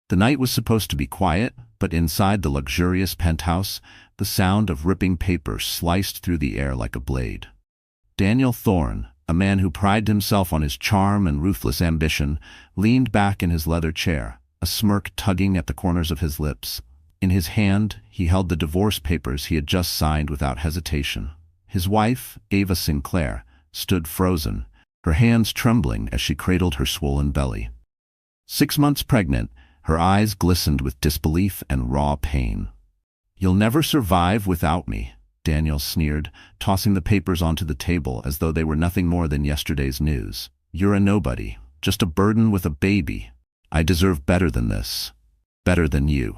The night was supposed to be quiet, but inside the luxurious penthouse, the sound of ripping paper sliced through the air like a blade. Daniel Thorne, a man who prided himself on his charm and ruthless ambition, leaned back in his leather chair, a smirk tugging at the corners of his lips. In his hand, he held the divorce papers he had just signed without hesitation. His wife, Ava Sinclair, stood frozen, her hands trembling as she cradled her swollen belly. 6 months pregnant, her eyes glistened with disbelief and raw pain. "You'll never survive without me," Daniel sneered, tossing the papers onto the table as though they were nothing more than yesterday's news. "You're a nobody, just a burden with a baby. I deserve better than this. Better than you."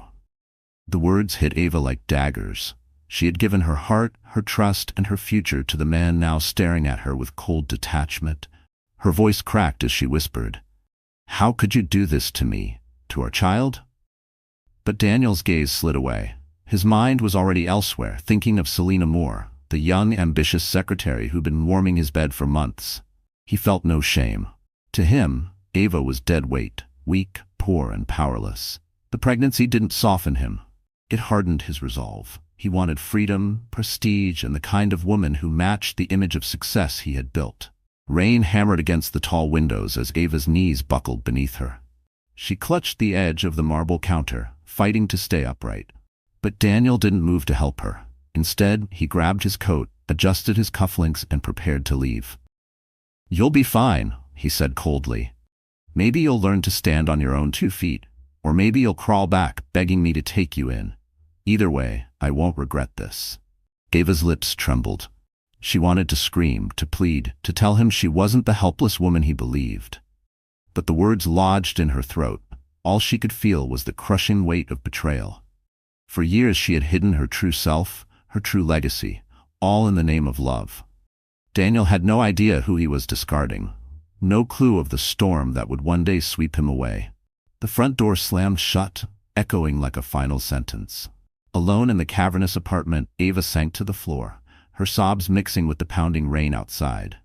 The words hit Ava like daggers. She had given her heart, her trust, and her future to the man now staring at her with cold detachment. Her voice cracked as she whispered, "How could you do this to me? To our child?" But Daniel's gaze slid away. His mind was already elsewhere, thinking of Selena Moore, the young, ambitious secretary who'd been warming his bed for months. He felt no shame. To him, Ava was dead weight, weak, poor, and powerless. The pregnancy didn't soften him. It hardened his resolve. He wanted freedom, prestige, and the kind of woman who matched the image of success he had built. Rain hammered against the tall windows as Ava's knees buckled beneath her. She clutched the edge of the marble counter, fighting to stay upright. But Daniel didn't move to help her. Instead, he grabbed his coat, adjusted his cufflinks, and prepared to leave. "You'll be fine," he said coldly. "Maybe you'll learn to stand on your own 2 feet, or maybe you'll crawl back, begging me to take you in. Either way, I won't regret this." Ava's lips trembled. She wanted to scream, to plead, to tell him she wasn't the helpless woman he believed. But the words lodged in her throat. All she could feel was the crushing weight of betrayal. For years she had hidden her true self, her true legacy, all in the name of love. Daniel had no idea who he was discarding, no clue of the storm that would one day sweep him away. The front door slammed shut, echoing like a final sentence. Alone in the cavernous apartment, Ava sank to the floor, her sobs mixing with the pounding rain outside.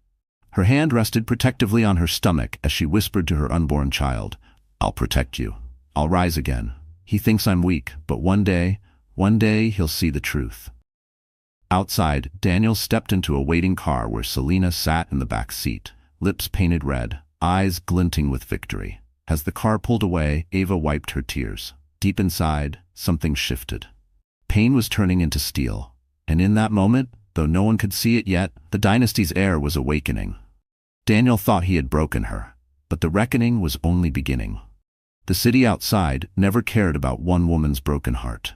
Her hand rested protectively on her stomach as she whispered to her unborn child, "I'll protect you. I'll rise again. He thinks I'm weak, but one day he'll see the truth." Outside, Daniel stepped into a waiting car where Selena sat in the back seat, lips painted red, eyes glinting with victory. As the car pulled away, Ava wiped her tears. Deep inside, something shifted. Pain was turning into steel, and in that moment, though no one could see it yet, the Dynasty's heir was awakening. Daniel thought he had broken her, but the reckoning was only beginning. The city outside never cared about one woman's broken heart.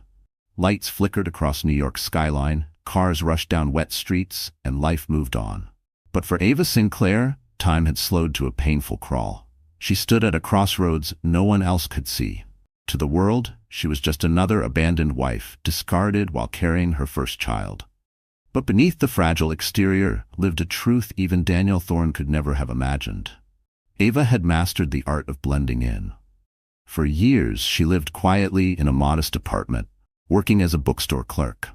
Lights flickered across New York's skyline, cars rushed down wet streets, and life moved on. But for Ava Sinclair, time had slowed to a painful crawl. She stood at a crossroads no one else could see. To the world, she was just another abandoned wife, discarded while carrying her first child. But beneath the fragile exterior lived a truth even Daniel Thorne could never have imagined. Ava had mastered the art of blending in. For years, she lived quietly in a modest apartment, working as a bookstore clerk.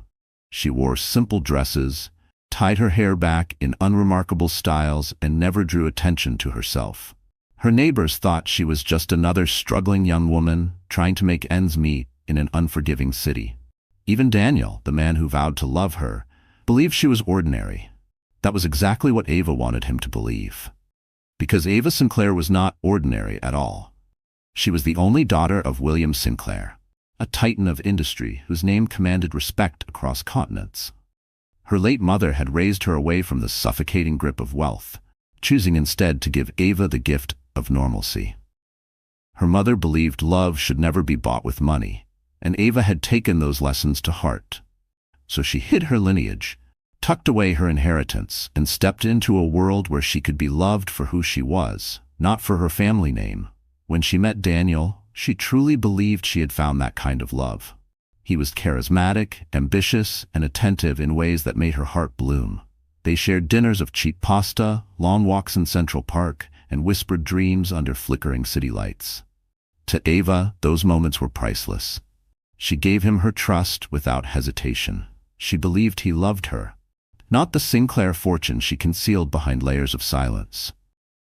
She wore simple dresses, tied her hair back in unremarkable styles, and never drew attention to herself. Her neighbors thought she was just another struggling young woman trying to make ends meet in an unforgiving city. Even Daniel, the man who vowed to love her, believed she was ordinary. That was exactly what Ava wanted him to believe. Because Ava Sinclair was not ordinary at all. She was the only daughter of William Sinclair, a titan of industry whose name commanded respect across continents. Her late mother had raised her away from the suffocating grip of wealth, choosing instead to give Ava the gift of normalcy. Her mother believed love should never be bought with money, and Ava had taken those lessons to heart. So she hid her lineage, tucked away her inheritance, and stepped into a world where she could be loved for who she was, not for her family name. When she met Daniel, she truly believed she had found that kind of love. He was charismatic, ambitious, and attentive in ways that made her heart bloom. They shared dinners of cheap pasta, long walks in Central Park, and whispered dreams under flickering city lights. To Ava, those moments were priceless. She gave him her trust without hesitation. She believed he loved her, not the Sinclair fortune she concealed behind layers of silence.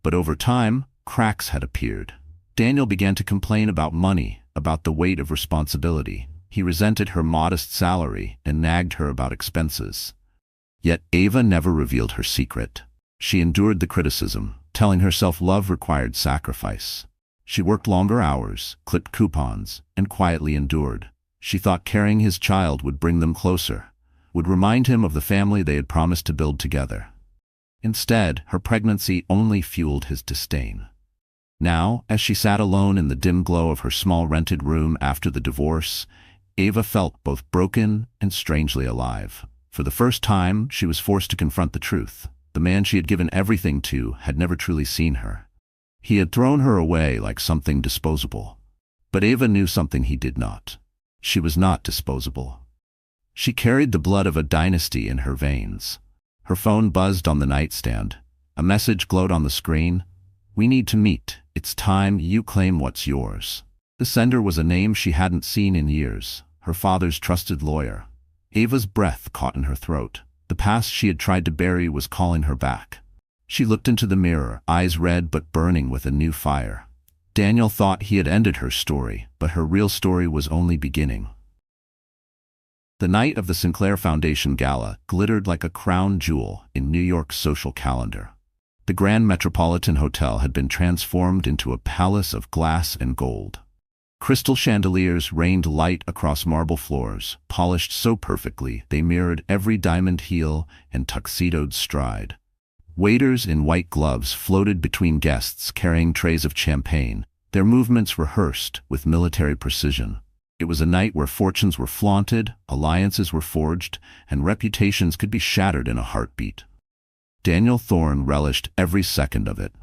But over time, cracks had appeared. Daniel began to complain about money, about the weight of responsibility. He resented her modest salary and nagged her about expenses. Yet Ava never revealed her secret. She endured the criticism, telling herself love required sacrifice. She worked longer hours, clipped coupons, and quietly endured. She thought carrying his child would bring them closer, would remind him of the family they had promised to build together. Instead, her pregnancy only fueled his disdain. Now, as she sat alone in the dim glow of her small rented room after the divorce, Ava felt both broken and strangely alive. For the first time, she was forced to confront the truth. The man she had given everything to had never truly seen her. He had thrown her away like something disposable. But Ava knew something he did not. She was not disposable. She carried the blood of a dynasty in her veins. Her phone buzzed on the nightstand. A message glowed on the screen. "We need to meet. It's time you claim what's yours." The sender was a name she hadn't seen in years, her father's trusted lawyer. Ava's breath caught in her throat. The past she had tried to bury was calling her back. She looked into the mirror, eyes red but burning with a new fire. Daniel thought he had ended her story, but her real story was only beginning. The night of the Sinclair Foundation Gala glittered like a crown jewel in New York's social calendar. The Grand Metropolitan Hotel had been transformed into a palace of glass and gold. Crystal chandeliers rained light across marble floors, polished so perfectly they mirrored every diamond heel and tuxedoed stride. Waiters in white gloves floated between guests carrying trays of champagne, their movements rehearsed with military precision. It was a night where fortunes were flaunted, alliances were forged, and reputations could be shattered in a heartbeat. Daniel Thorne relished every second of it.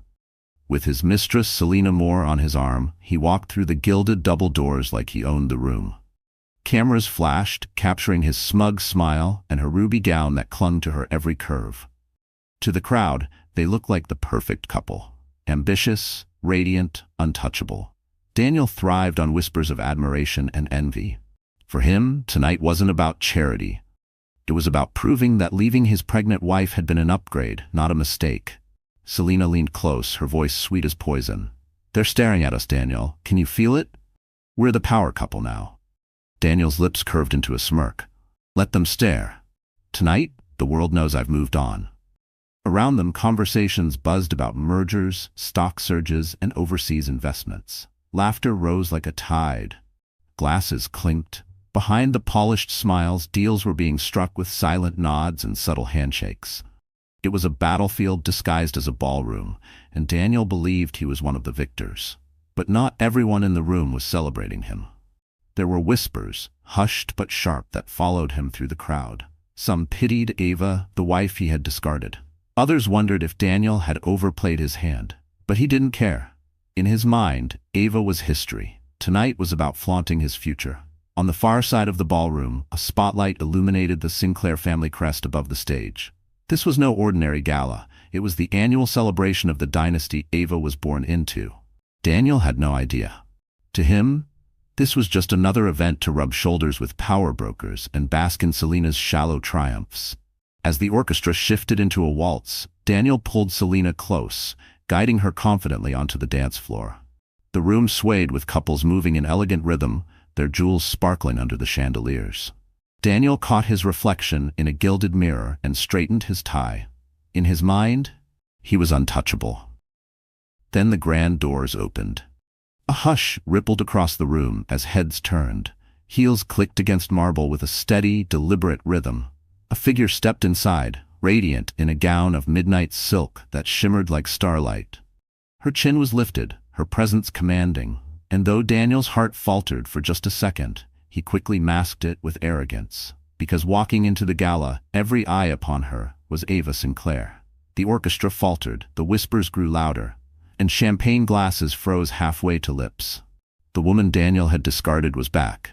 With his mistress Selena Moore on his arm, he walked through the gilded double doors like he owned the room. Cameras flashed, capturing his smug smile and her ruby gown that clung to her every curve. To the crowd, they looked like the perfect couple. Ambitious, radiant, untouchable. Daniel thrived on whispers of admiration and envy. For him, tonight wasn't about charity. It was about proving that leaving his pregnant wife had been an upgrade, not a mistake. Selena leaned close, her voice sweet as poison. "They're staring at us, Daniel. Can you feel it? We're the power couple now." Daniel's lips curved into a smirk. "Let them stare. Tonight, the world knows I've moved on." Around them, conversations buzzed about mergers, stock surges, and overseas investments. Laughter rose like a tide. Glasses clinked. Behind the polished smiles, deals were being struck with silent nods and subtle handshakes. It was a battlefield disguised as a ballroom, and Daniel believed he was one of the victors. But not everyone in the room was celebrating him. There were whispers, hushed but sharp, that followed him through the crowd. Some pitied Ava, the wife he had discarded. Others wondered if Daniel had overplayed his hand. But he didn't care. In his mind, Ava was history. Tonight was about flaunting his future. On the far side of the ballroom, a spotlight illuminated the Sinclair family crest above the stage. This was no ordinary gala. It was the annual celebration of the dynasty Ava was born into. Daniel had no idea. To him, this was just another event to rub shoulders with power brokers and bask in Selena's shallow triumphs. As the orchestra shifted into a waltz, Daniel pulled Selena close, guiding her confidently onto the dance floor. The room swayed with couples moving in elegant rhythm, their jewels sparkling under the chandeliers. Daniel caught his reflection in a gilded mirror and straightened his tie. In his mind, he was untouchable. Then the grand doors opened. A hush rippled across the room as heads turned. Heels clicked against marble with a steady, deliberate rhythm. A figure stepped inside, radiant in a gown of midnight silk that shimmered like starlight. Her chin was lifted, her presence commanding, and though Daniel's heart faltered for just a second, he quickly masked it with arrogance, because walking into the gala, every eye upon her was Ava Sinclair. The orchestra faltered, the whispers grew louder, and champagne glasses froze halfway to lips. The woman Daniel had discarded was back,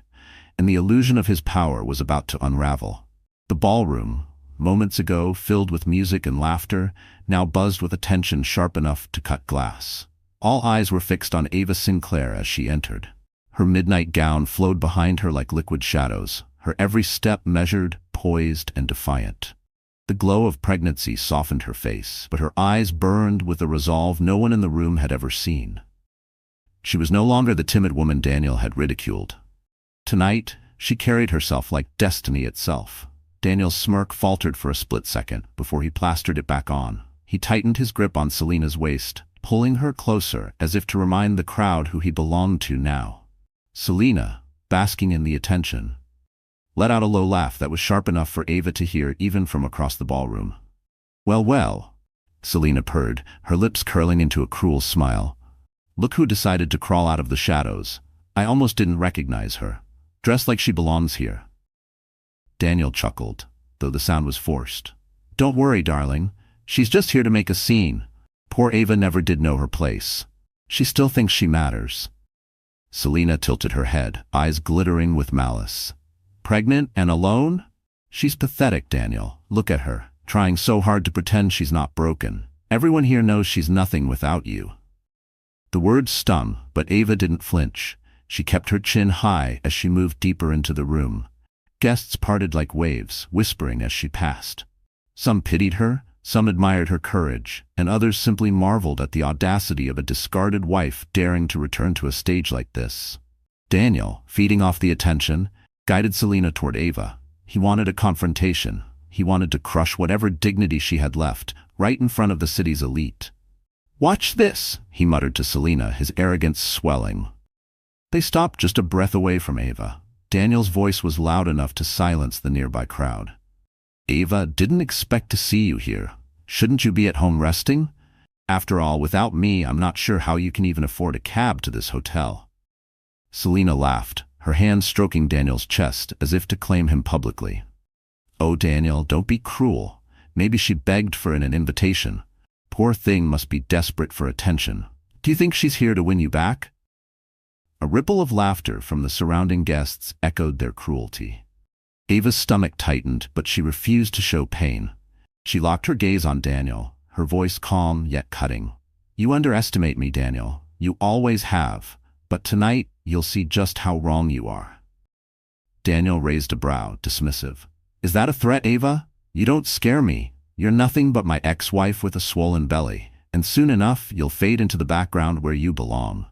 and the illusion of his power was about to unravel. The ballroom, moments ago filled with music and laughter, now buzzed with attention sharp enough to cut glass. All eyes were fixed on Ava Sinclair as she entered. Her midnight gown flowed behind her like liquid shadows, her every step measured, poised, and defiant. The glow of pregnancy softened her face, but her eyes burned with a resolve no one in the room had ever seen. She was no longer the timid woman Daniel had ridiculed. Tonight, she carried herself like destiny itself. Daniel's smirk faltered for a split second before he plastered it back on. He tightened his grip on Selina's waist, pulling her closer as if to remind the crowd who he belonged to now. Selina, basking in the attention, let out a low laugh that was sharp enough for Ava to hear even from across the ballroom. "Well, well," Selina purred, her lips curling into a cruel smile. "Look who decided to crawl out of the shadows. I almost didn't recognize her. Dressed like she belongs here." Daniel chuckled, though the sound was forced. "Don't worry, darling. She's just here to make a scene. Poor Ava never did know her place. She still thinks she matters." Selina tilted her head, eyes glittering with malice. "Pregnant and alone? She's pathetic, Daniel. Look at her, trying so hard to pretend she's not broken. Everyone here knows she's nothing without you." The words stung, but Ava didn't flinch. She kept her chin high as she moved deeper into the room. Guests parted like waves, whispering as she passed. Some pitied her, some admired her courage, and others simply marveled at the audacity of a discarded wife daring to return to a stage like this. Daniel, feeding off the attention, guided Selina toward Ava. He wanted a confrontation. He wanted to crush whatever dignity she had left, right in front of the city's elite. "Watch this," he muttered to Selina, his arrogance swelling. They stopped just a breath away from Ava. Daniel's voice was loud enough to silence the nearby crowd. "Ava, didn't expect to see you here. Shouldn't you be at home resting? After all, without me, I'm not sure how you can even afford a cab to this hotel." Selina laughed, her hand stroking Daniel's chest as if to claim him publicly. "Oh, Daniel, don't be cruel. Maybe she begged for an invitation. Poor thing must be desperate for attention. Do you think she's here to win you back?" A ripple of laughter from the surrounding guests echoed their cruelty. Ava's stomach tightened, but she refused to show pain. She locked her gaze on Daniel, her voice calm yet cutting. "You underestimate me, Daniel. You always have. But tonight, you'll see just how wrong you are." Daniel raised a brow, dismissive. "Is that a threat, Ava? You don't scare me. You're nothing but my ex-wife with a swollen belly, and soon enough, you'll fade into the background where you belong."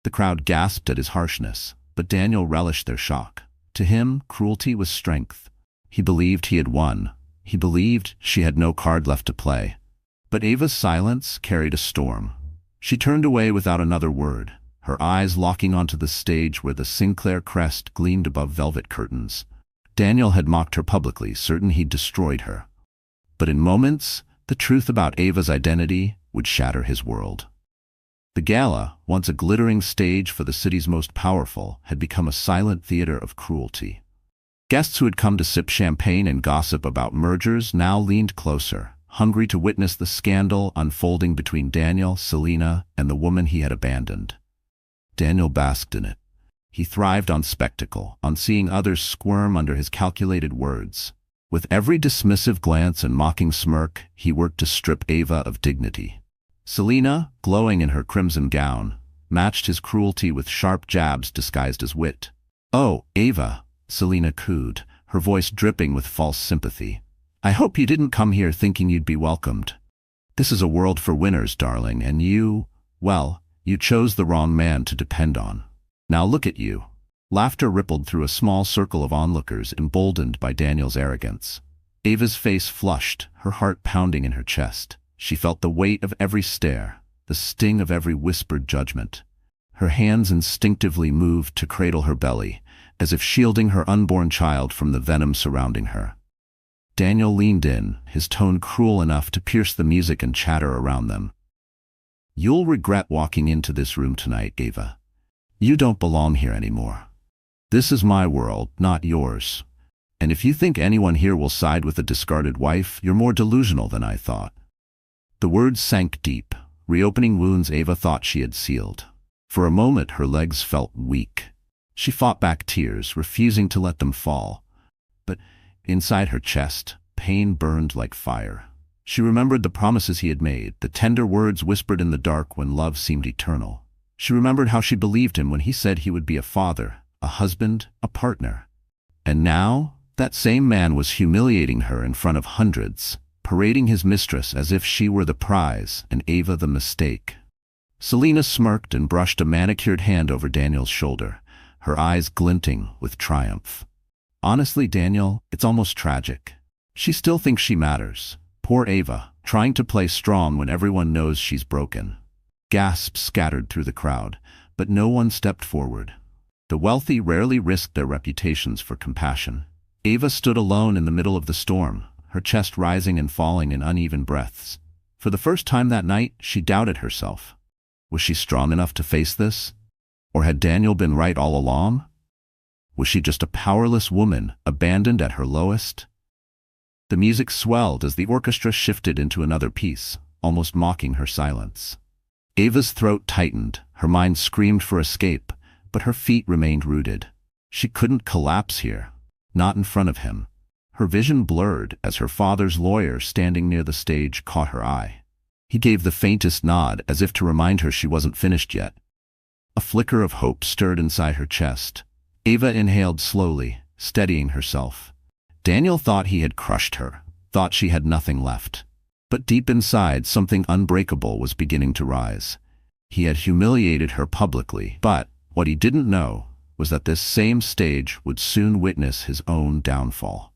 The crowd gasped at his harshness, but Daniel relished their shock. To him, cruelty was strength. He believed he had won. He believed she had no card left to play. But Ava's silence carried a storm. She turned away without another word, her eyes locking onto the stage where the Sinclair crest gleamed above velvet curtains. Daniel had mocked her publicly, certain he'd destroyed her. But in moments, the truth about Ava's identity would shatter his world. The gala, once a glittering stage for the city's most powerful, had become a silent theater of cruelty. Guests who had come to sip champagne and gossip about mergers now leaned closer, hungry to witness the scandal unfolding between Daniel, Selina, and the woman he had abandoned. Daniel basked in it. He thrived on spectacle, on seeing others squirm under his calculated words. With every dismissive glance and mocking smirk, he worked to strip Ava of dignity. Selina, glowing in her crimson gown, matched his cruelty with sharp jabs disguised as wit. "Oh, Ava," Selina cooed, her voice dripping with false sympathy. "I hope you didn't come here thinking you'd be welcomed. This is a world for winners, darling, and you, well, you chose the wrong man to depend on. Now look at you." Laughter rippled through a small circle of onlookers, emboldened by Daniel's arrogance. Ava's face flushed, her heart pounding in her chest. She felt the weight of every stare, the sting of every whispered judgment. Her hands instinctively moved to cradle her belly, as if shielding her unborn child from the venom surrounding her. Daniel leaned in, his tone cruel enough to pierce the music and chatter around them. "You'll regret walking into this room tonight, Ava. You don't belong here anymore. This is my world, not yours. And if you think anyone here will side with a discarded wife, you're more delusional than I thought." The words sank deep, reopening wounds Ava thought she had sealed. For a moment her legs felt weak. She fought back tears, refusing to let them fall. But inside her chest, pain burned like fire. She remembered the promises he had made, the tender words whispered in the dark when love seemed eternal. She remembered how she believed him when he said he would be a father, a husband, a partner. And now, that same man was humiliating her in front of hundreds, parading his mistress as if she were the prize and Ava the mistake. Selena smirked and brushed a manicured hand over Daniel's shoulder, her eyes glinting with triumph. Honestly, Daniel, it's almost tragic. She still thinks she matters. Poor Ava, trying to play strong when everyone knows she's broken. Gasps scattered through the crowd, but no one stepped forward. The wealthy rarely risked their reputations for compassion. Ava stood alone in the middle of the storm, her chest rising and falling in uneven breaths. For the first time that night, she doubted herself. Was she strong enough to face this? Or had Daniel been right all along? Was she just a powerless woman, abandoned at her lowest? The music swelled as the orchestra shifted into another piece, almost mocking her silence. Ava's throat tightened, her mind screamed for escape, but her feet remained rooted. She couldn't collapse here, not in front of him. Her vision blurred as her father's lawyer standing near the stage caught her eye. He gave the faintest nod as if to remind her she wasn't finished yet. A flicker of hope stirred inside her chest. Ava inhaled slowly, steadying herself. Daniel thought he had crushed her, thought she had nothing left. But deep inside, something unbreakable was beginning to rise. He had humiliated her publicly, but what he didn't know was that this same stage would soon witness his own downfall.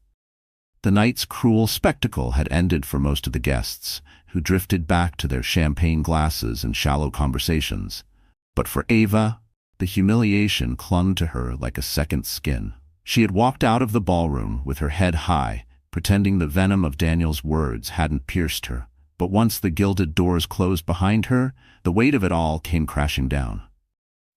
The night's cruel spectacle had ended for most of the guests, who drifted back to their champagne glasses and shallow conversations. But for Ava, the humiliation clung to her like a second skin. She had walked out of the ballroom with her head high, pretending the venom of Daniel's words hadn't pierced her. But once the gilded doors closed behind her, the weight of it all came crashing down.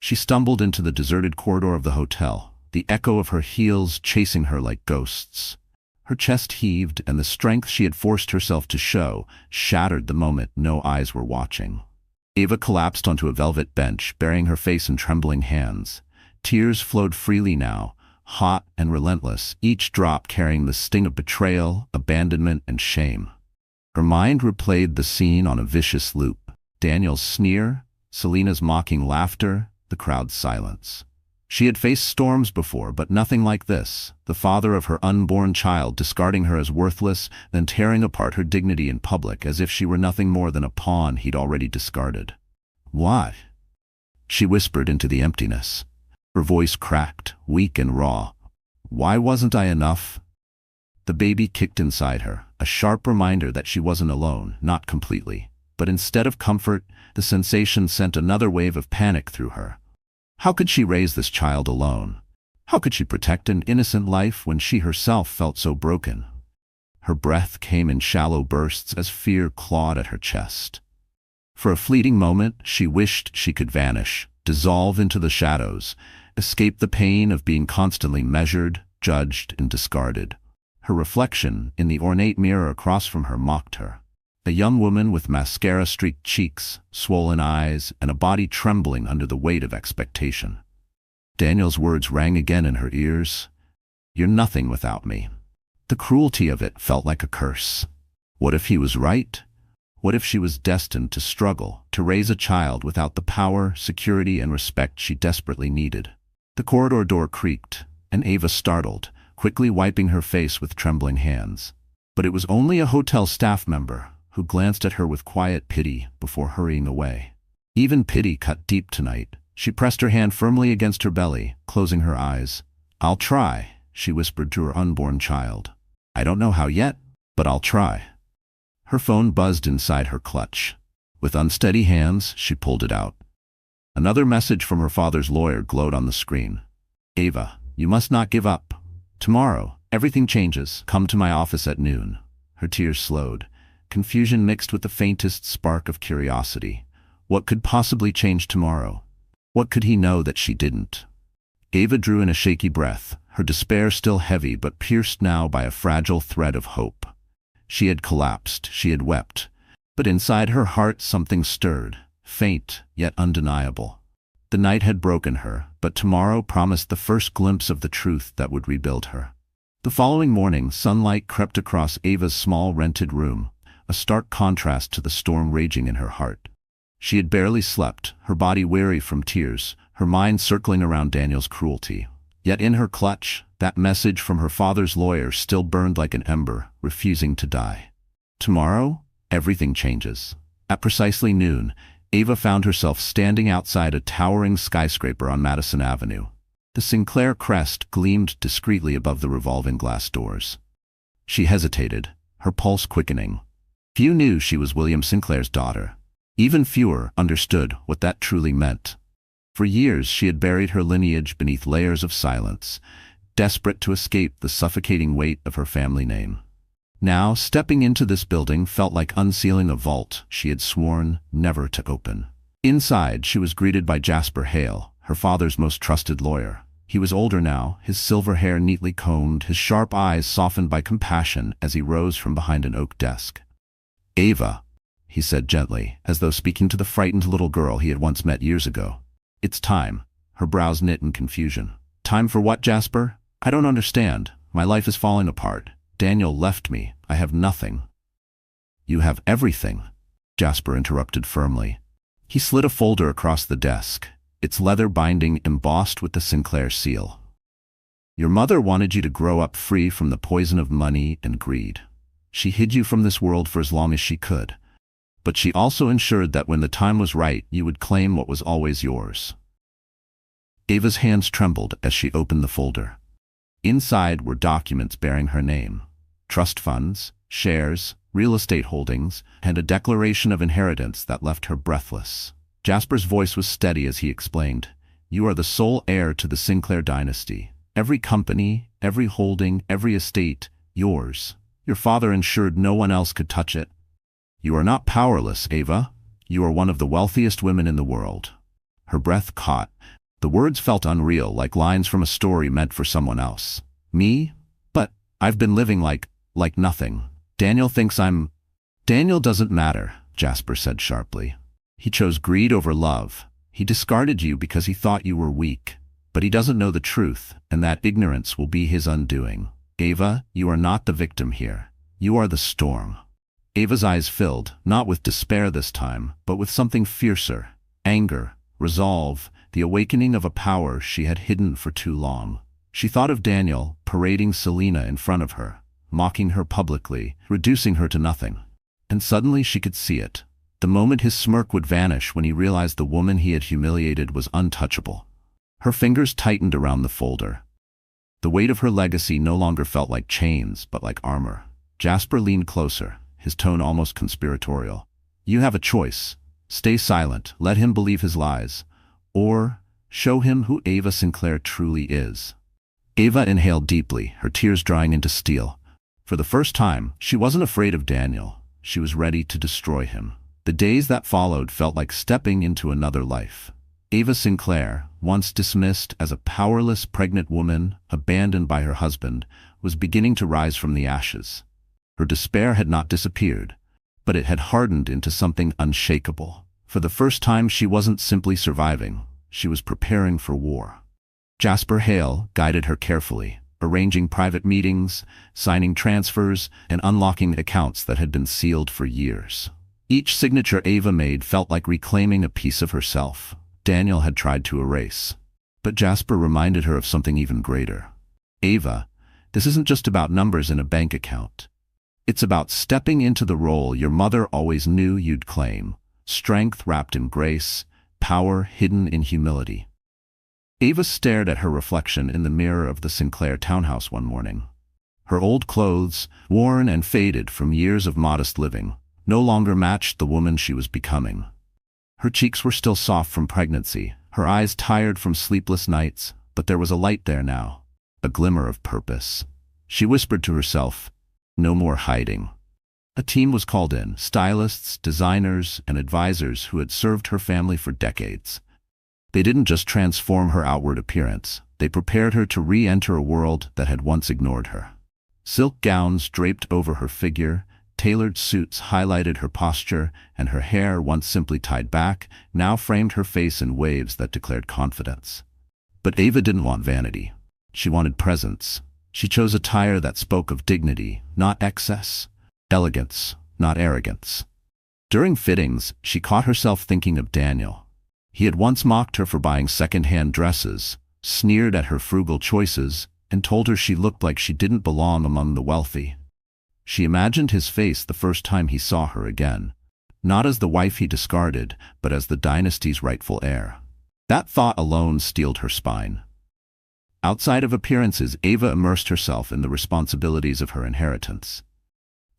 She stumbled into the deserted corridor of the hotel, the echo of her heels chasing her like ghosts. Her chest heaved, and the strength she had forced herself to show shattered the moment no eyes were watching. Ava collapsed onto a velvet bench, burying her face in trembling hands. Tears flowed freely now, hot and relentless, each drop carrying the sting of betrayal, abandonment, and shame. Her mind replayed the scene on a vicious loop. Daniel's sneer, Selena's mocking laughter, the crowd's silence. She had faced storms before, but nothing like this. The father of her unborn child discarding her as worthless, then tearing apart her dignity in public as if she were nothing more than a pawn he'd already discarded. "Why?" she whispered into the emptiness. Her voice cracked, weak and raw. "Why wasn't I enough?" The baby kicked inside her, a sharp reminder that she wasn't alone, not completely. But instead of comfort, the sensation sent another wave of panic through her. How could she raise this child alone? How could she protect an innocent life when she herself felt so broken? Her breath came in shallow bursts as fear clawed at her chest. For a fleeting moment, she wished she could vanish, dissolve into the shadows, escape the pain of being constantly measured, judged, and discarded. Her reflection in the ornate mirror across from her mocked her. A young woman with mascara-streaked cheeks, swollen eyes, and a body trembling under the weight of expectation. Daniel's words rang again in her ears. "You're nothing without me." The cruelty of it felt like a curse. What if he was right? What if she was destined to struggle, to raise a child without the power, security, and respect she desperately needed? The corridor door creaked, and Ava startled, quickly wiping her face with trembling hands. But it was only a hotel staff member, who glanced at her with quiet pity before hurrying away. Even pity cut deep tonight. She pressed her hand firmly against her belly, closing her eyes. "I'll try," she whispered to her unborn child. "I don't know how yet, but I'll try." Her phone buzzed inside her clutch. With unsteady hands, she pulled it out. Another message from her father's lawyer glowed on the screen. "Ava, you must not give up. Tomorrow, everything changes. Come to my office at noon." Her tears slowed, confusion mixed with the faintest spark of curiosity. What could possibly change tomorrow? What could he know that she didn't? Ava drew in a shaky breath, her despair still heavy but pierced now by a fragile thread of hope. She had collapsed, she had wept, but inside her heart something stirred, faint yet undeniable. The night had broken her, but tomorrow promised the first glimpse of the truth that would rebuild her. The following morning, sunlight crept across Ava's small rented room, a stark contrast to the storm raging in her heart. She had barely slept, her body weary from tears, her mind circling around Daniel's cruelty. Yet in her clutch, that message from her father's lawyer still burned like an ember, refusing to die. Tomorrow, everything changes. At precisely noon, Ava found herself standing outside a towering skyscraper on Madison Avenue. The Sinclair crest gleamed discreetly above the revolving glass doors. She hesitated, her pulse quickening. Few knew she was William Sinclair's daughter. Even fewer understood what that truly meant. For years she had buried her lineage beneath layers of silence, desperate to escape the suffocating weight of her family name. Now, stepping into this building felt like unsealing a vault she had sworn never to open. Inside, she was greeted by Jasper Hale, her father's most trusted lawyer. He was older now, his silver hair neatly combed, his sharp eyes softened by compassion as he rose from behind an oak desk. "Ava," he said gently, as though speaking to the frightened little girl he had once met years ago. "It's time." Her brows knit in confusion. "Time for what, Jasper? I don't understand. My life is falling apart. Daniel left me. I have nothing." "You have everything," Jasper interrupted firmly. He slid a folder across the desk, its leather binding embossed with the Sinclair seal. "Your mother wanted you to grow up free from the poison of money and greed. She hid you from this world for as long as she could. But she also ensured that when the time was right, you would claim what was always yours." Ava's hands trembled as she opened the folder. Inside were documents bearing her name: trust funds, shares, real estate holdings, and a declaration of inheritance that left her breathless. Jasper's voice was steady as he explained, "You are the sole heir to the Sinclair dynasty. Every company, every holding, every estate, yours. Your father ensured no one else could touch it. You are not powerless, Ava. You are one of the wealthiest women in the world." Her breath caught. The words felt unreal, like lines from a story meant for someone else. "Me? But I've been living like nothing. Daniel thinks I'm—" "Daniel doesn't matter," Jasper said sharply. "He chose greed over love. He discarded you because he thought you were weak. But he doesn't know the truth, and that ignorance will be his undoing. Ava, you are not the victim here. You are the storm." Ava's eyes filled, not with despair this time, but with something fiercer: anger, resolve, the awakening of a power she had hidden for too long. She thought of Daniel, parading Selena in front of her, mocking her publicly, reducing her to nothing. And suddenly she could see it. The moment his smirk would vanish when he realized the woman he had humiliated was untouchable. Her fingers tightened around the folder. The weight of her legacy no longer felt like chains, but like armor. Jasper leaned closer, his tone almost conspiratorial. "You have a choice. Stay silent, let him believe his lies, or show him who Ava Sinclair truly is." Ava inhaled deeply, her tears drying into steel. For the first time, she wasn't afraid of Daniel. She was ready to destroy him. The days that followed felt like stepping into another life. Ava Sinclair, once dismissed as a powerless pregnant woman abandoned by her husband, was beginning to rise from the ashes. Her despair had not disappeared, but it had hardened into something unshakable. For the first time, she wasn't simply surviving. She was preparing for war. Jasper Hale guided her carefully, arranging private meetings, signing transfers, and unlocking accounts that had been sealed for years. Each signature Ava made felt like reclaiming a piece of herself Daniel had tried to erase. But Jasper reminded her of something even greater. "Ava, this isn't just about numbers in a bank account. It's about stepping into the role your mother always knew you'd claim: strength wrapped in grace, power hidden in humility." Ava stared at her reflection in the mirror of the Sinclair townhouse one morning. Her old clothes, worn and faded from years of modest living, no longer matched the woman she was becoming. Her cheeks were still soft from pregnancy, her eyes tired from sleepless nights, but there was a light there now, a glimmer of purpose. She whispered to herself, "No more hiding." A team was called in: stylists, designers, and advisors who had served her family for decades. They didn't just transform her outward appearance, they prepared her to re-enter a world that had once ignored her. Silk gowns draped over her figure, tailored suits highlighted her posture, and her hair, once simply tied back, now framed her face in waves that declared confidence. But Ava didn't want vanity. She wanted presence. She chose attire that spoke of dignity, not excess; elegance, not arrogance. During fittings, she caught herself thinking of Daniel. He had once mocked her for buying second-hand dresses, sneered at her frugal choices, and told her she looked like she didn't belong among the wealthy. She imagined his face the first time he saw her again, not as the wife he discarded, but as the dynasty's rightful heir. That thought alone steeled her spine. Outside of appearances, Ava immersed herself in the responsibilities of her inheritance.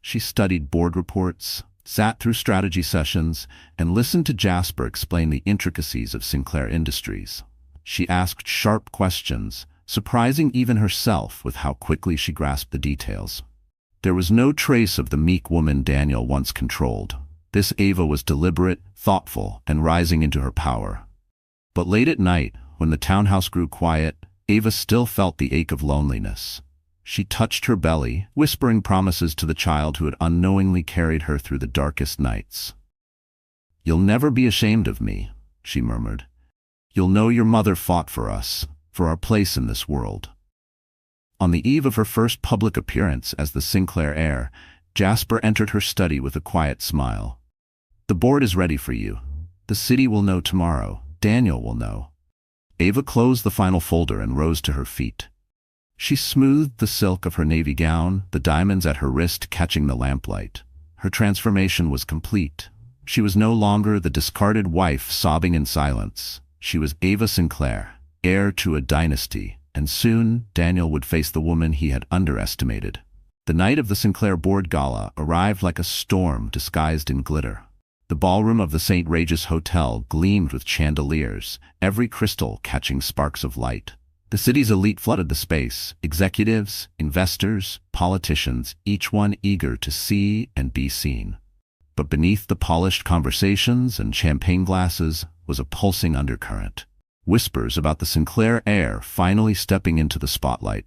She studied board reports, sat through strategy sessions, and listened to Jasper explain the intricacies of Sinclair Industries. She asked sharp questions, surprising even herself with how quickly she grasped the details. There was no trace of the meek woman Daniel once controlled. This Ava was deliberate, thoughtful, and rising into her power. But late at night, when the townhouse grew quiet, Ava still felt the ache of loneliness. She touched her belly, whispering promises to the child who had unknowingly carried her through the darkest nights. "You'll never be ashamed of me," she murmured. "You'll know your mother fought for us, for our place in this world." On the eve of her first public appearance as the Sinclair heir, Jasper entered her study with a quiet smile. "The board is ready for you. The city will know tomorrow. Daniel will know." Ava closed the final folder and rose to her feet. She smoothed the silk of her navy gown, the diamonds at her wrist catching the lamplight. Her transformation was complete. She was no longer the discarded wife sobbing in silence. She was Ava Sinclair, heir to a dynasty, and soon Daniel would face the woman he had underestimated. The night of the Sinclair board gala arrived like a storm disguised in glitter. The ballroom of the St. Regis Hotel gleamed with chandeliers, every crystal catching sparks of light. The city's elite flooded the space, executives, investors, politicians, each one eager to see and be seen. But beneath the polished conversations and champagne glasses was a pulsing undercurrent. Whispers about the Sinclair heir finally stepping into the spotlight.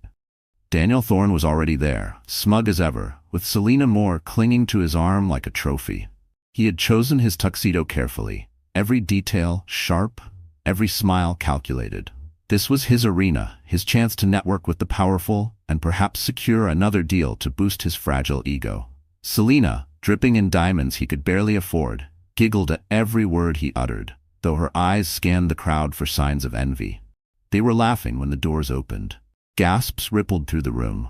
Daniel Thorne was already there, smug as ever, with Selena Moore clinging to his arm like a trophy. He had chosen his tuxedo carefully, every detail sharp, every smile calculated. This was his arena, his chance to network with the powerful and perhaps secure another deal to boost his fragile ego. Selena, dripping in diamonds he could barely afford, giggled at every word he uttered, though her eyes scanned the crowd for signs of envy. They were laughing when the doors opened. Gasps rippled through the room.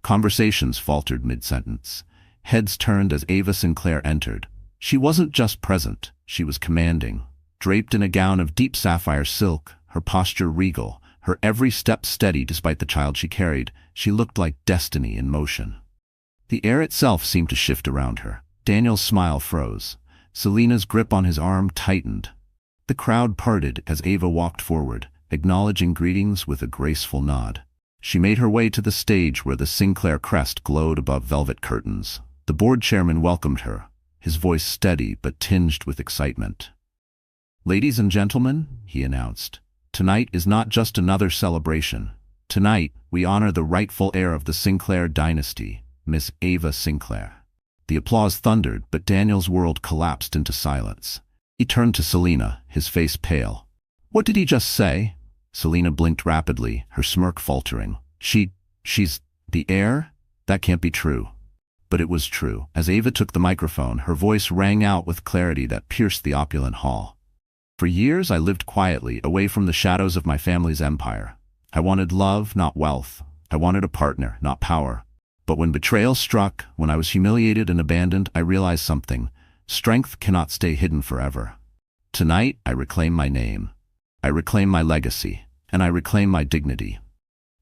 Conversations faltered mid-sentence. Heads turned as Ava Sinclair entered. She wasn't just present, she was commanding. Draped in a gown of deep sapphire silk, her posture regal, her every step steady despite the child she carried, she looked like destiny in motion. The air itself seemed to shift around her. Daniel's smile froze. Selena's grip on his arm tightened. The crowd parted as Ava walked forward, acknowledging greetings with a graceful nod. She made her way to the stage where the Sinclair crest glowed above velvet curtains. The board chairman welcomed her, his voice steady but tinged with excitement. "Ladies and gentlemen," he announced, "tonight is not just another celebration. Tonight, we honor the rightful heir of the Sinclair dynasty, Miss Ava Sinclair." The applause thundered, but Daniel's world collapsed into silence. He turned to Selena, his face pale. "What did he just say?" Selena blinked rapidly, her smirk faltering. She's the heir? That can't be true." But it was true. As Ava took the microphone, her voice rang out with clarity that pierced the opulent hall. "For years I lived quietly, away from the shadows of my family's empire. I wanted love, not wealth. I wanted a partner, not power. But when betrayal struck, when I was humiliated and abandoned, I realized something. Strength cannot stay hidden forever. Tonight, I reclaim my name. I reclaim my legacy, and I reclaim my dignity."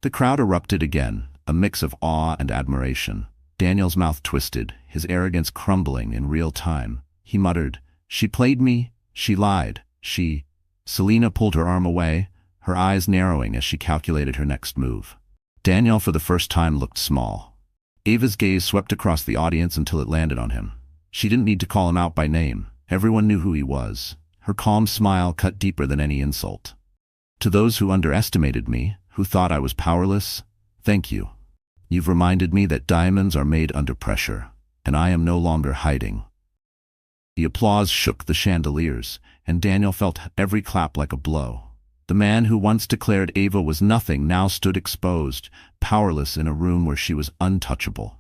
The crowd erupted again, a mix of awe and admiration. Daniel's mouth twisted, his arrogance crumbling in real time. He muttered, "She played me, she lied, she—" Selena pulled her arm away, her eyes narrowing as she calculated her next move. Daniel for the first time looked small. Ava's gaze swept across the audience until it landed on him. She didn't need to call him out by name. Everyone knew who he was. Her calm smile cut deeper than any insult. "To those who underestimated me, who thought I was powerless, thank you. You've reminded me that diamonds are made under pressure, and I am no longer hiding." The applause shook the chandeliers, and Daniel felt every clap like a blow. The man who once declared Ava was nothing now stood exposed, powerless in a room where she was untouchable.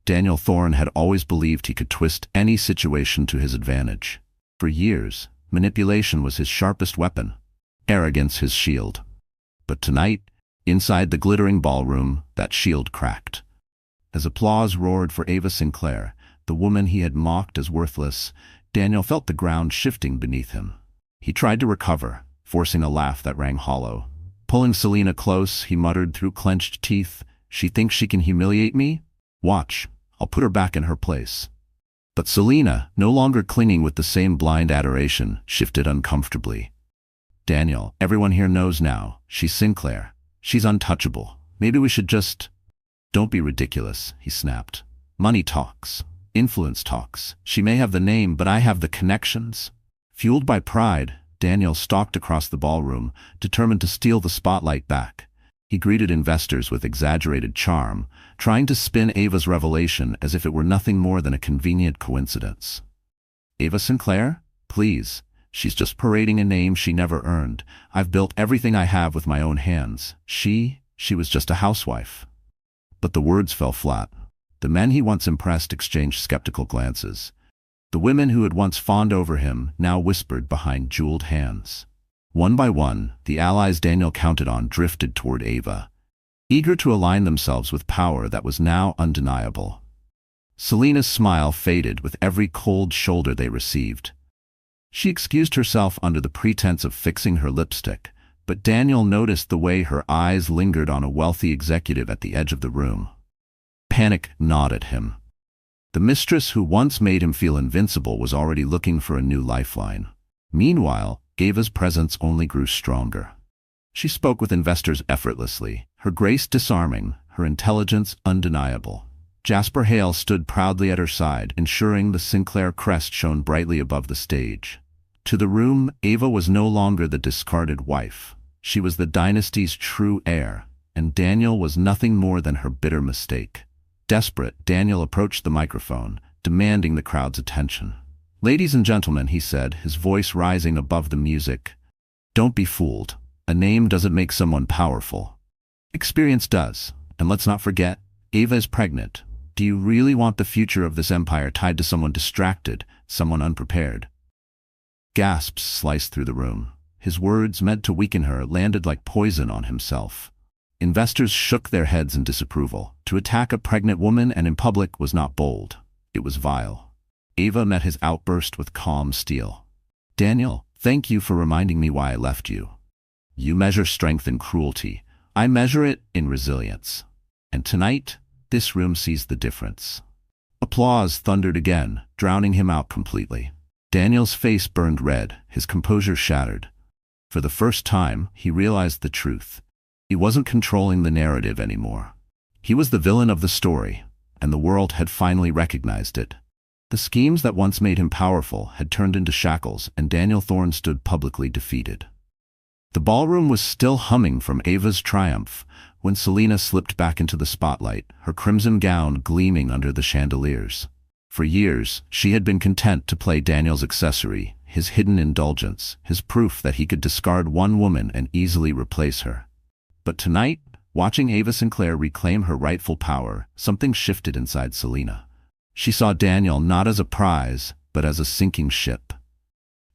Daniel Thorne had always believed he could twist any situation to his advantage. For years, manipulation was his sharpest weapon, arrogance his shield. But tonight, inside the glittering ballroom, that shield cracked. As applause roared for Ava Sinclair, the woman he had mocked as worthless, Daniel felt the ground shifting beneath him. He tried to recover, forcing a laugh that rang hollow. Pulling Selina close, he muttered through clenched teeth, "She thinks she can humiliate me? Watch, I'll put her back in her place." But Selina, no longer clinging with the same blind adoration, shifted uncomfortably. "Daniel, everyone here knows now. She's Sinclair. She's untouchable. Maybe we should just—" "Don't be ridiculous," he snapped. "Money talks. Influence talks. She may have the name, but I have the connections." Fueled by pride, Daniel stalked across the ballroom, determined to steal the spotlight back. He greeted investors with exaggerated charm, trying to spin Ava's revelation as if it were nothing more than a convenient coincidence. "Ava Sinclair? Please. She's just parading a name she never earned. I've built everything I have with my own hands. She was just a housewife." But the words fell flat. The men he once impressed exchanged skeptical glances. The women who had once fawned over him now whispered behind jeweled hands. One by one, the allies Daniel counted on drifted toward Ava, eager to align themselves with power that was now undeniable. Selina's smile faded with every cold shoulder they received. She excused herself under the pretense of fixing her lipstick, but Daniel noticed the way her eyes lingered on a wealthy executive at the edge of the room. Panic gnawed at him. The mistress who once made him feel invincible was already looking for a new lifeline. Meanwhile, Ava's presence only grew stronger. She spoke with investors effortlessly, her grace disarming, her intelligence undeniable. Jasper Hale stood proudly at her side, ensuring the Sinclair crest shone brightly above the stage. To the room, Ava was no longer the discarded wife. She was the dynasty's true heir, and Daniel was nothing more than her bitter mistake. Desperate, Daniel approached the microphone, demanding the crowd's attention. "Ladies and gentlemen," he said, his voice rising above the music, "don't be fooled. A name doesn't make someone powerful. Experience does. And let's not forget, Ava is pregnant. Do you really want the future of this empire tied to someone distracted, someone unprepared?" Gasps sliced through the room. His words, meant to weaken her, landed like poison on himself. Investors shook their heads in disapproval. To attack a pregnant woman and in public was not bold. It was vile. Ava met his outburst with calm steel. "Daniel, thank you for reminding me why I left you. You measure strength in cruelty. I measure it in resilience. And tonight, this room sees the difference." Applause thundered again, drowning him out completely. Daniel's face burned red, his composure shattered. For the first time, he realized the truth. He wasn't controlling the narrative anymore. He was the villain of the story, and the world had finally recognized it. The schemes that once made him powerful had turned into shackles, and Daniel Thorne stood publicly defeated. The ballroom was still humming from Ava's triumph when Selina slipped back into the spotlight, her crimson gown gleaming under the chandeliers. For years, she had been content to play Daniel's accessory, his hidden indulgence, his proof that he could discard one woman and easily replace her. But tonight, watching Ava Sinclair reclaim her rightful power, something shifted inside Selina. She saw Daniel not as a prize, but as a sinking ship.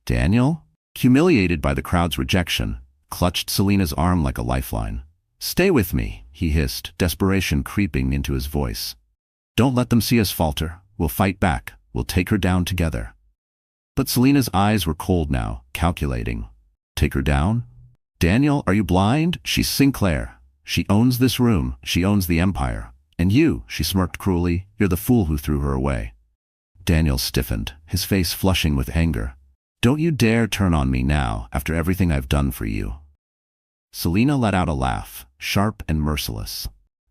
Daniel, humiliated by the crowd's rejection, clutched Selina's arm like a lifeline. "Stay with me," he hissed, desperation creeping into his voice. "Don't let them see us falter. We'll fight back. We'll take her down together." But Selina's eyes were cold now, calculating. "Take her down? Daniel, are you blind? She's Sinclair. She owns this room. She owns the empire. And you," she smirked cruelly, "you're the fool who threw her away." Daniel stiffened, his face flushing with anger. "Don't you dare turn on me now, after everything I've done for you." Selina let out a laugh, sharp and merciless.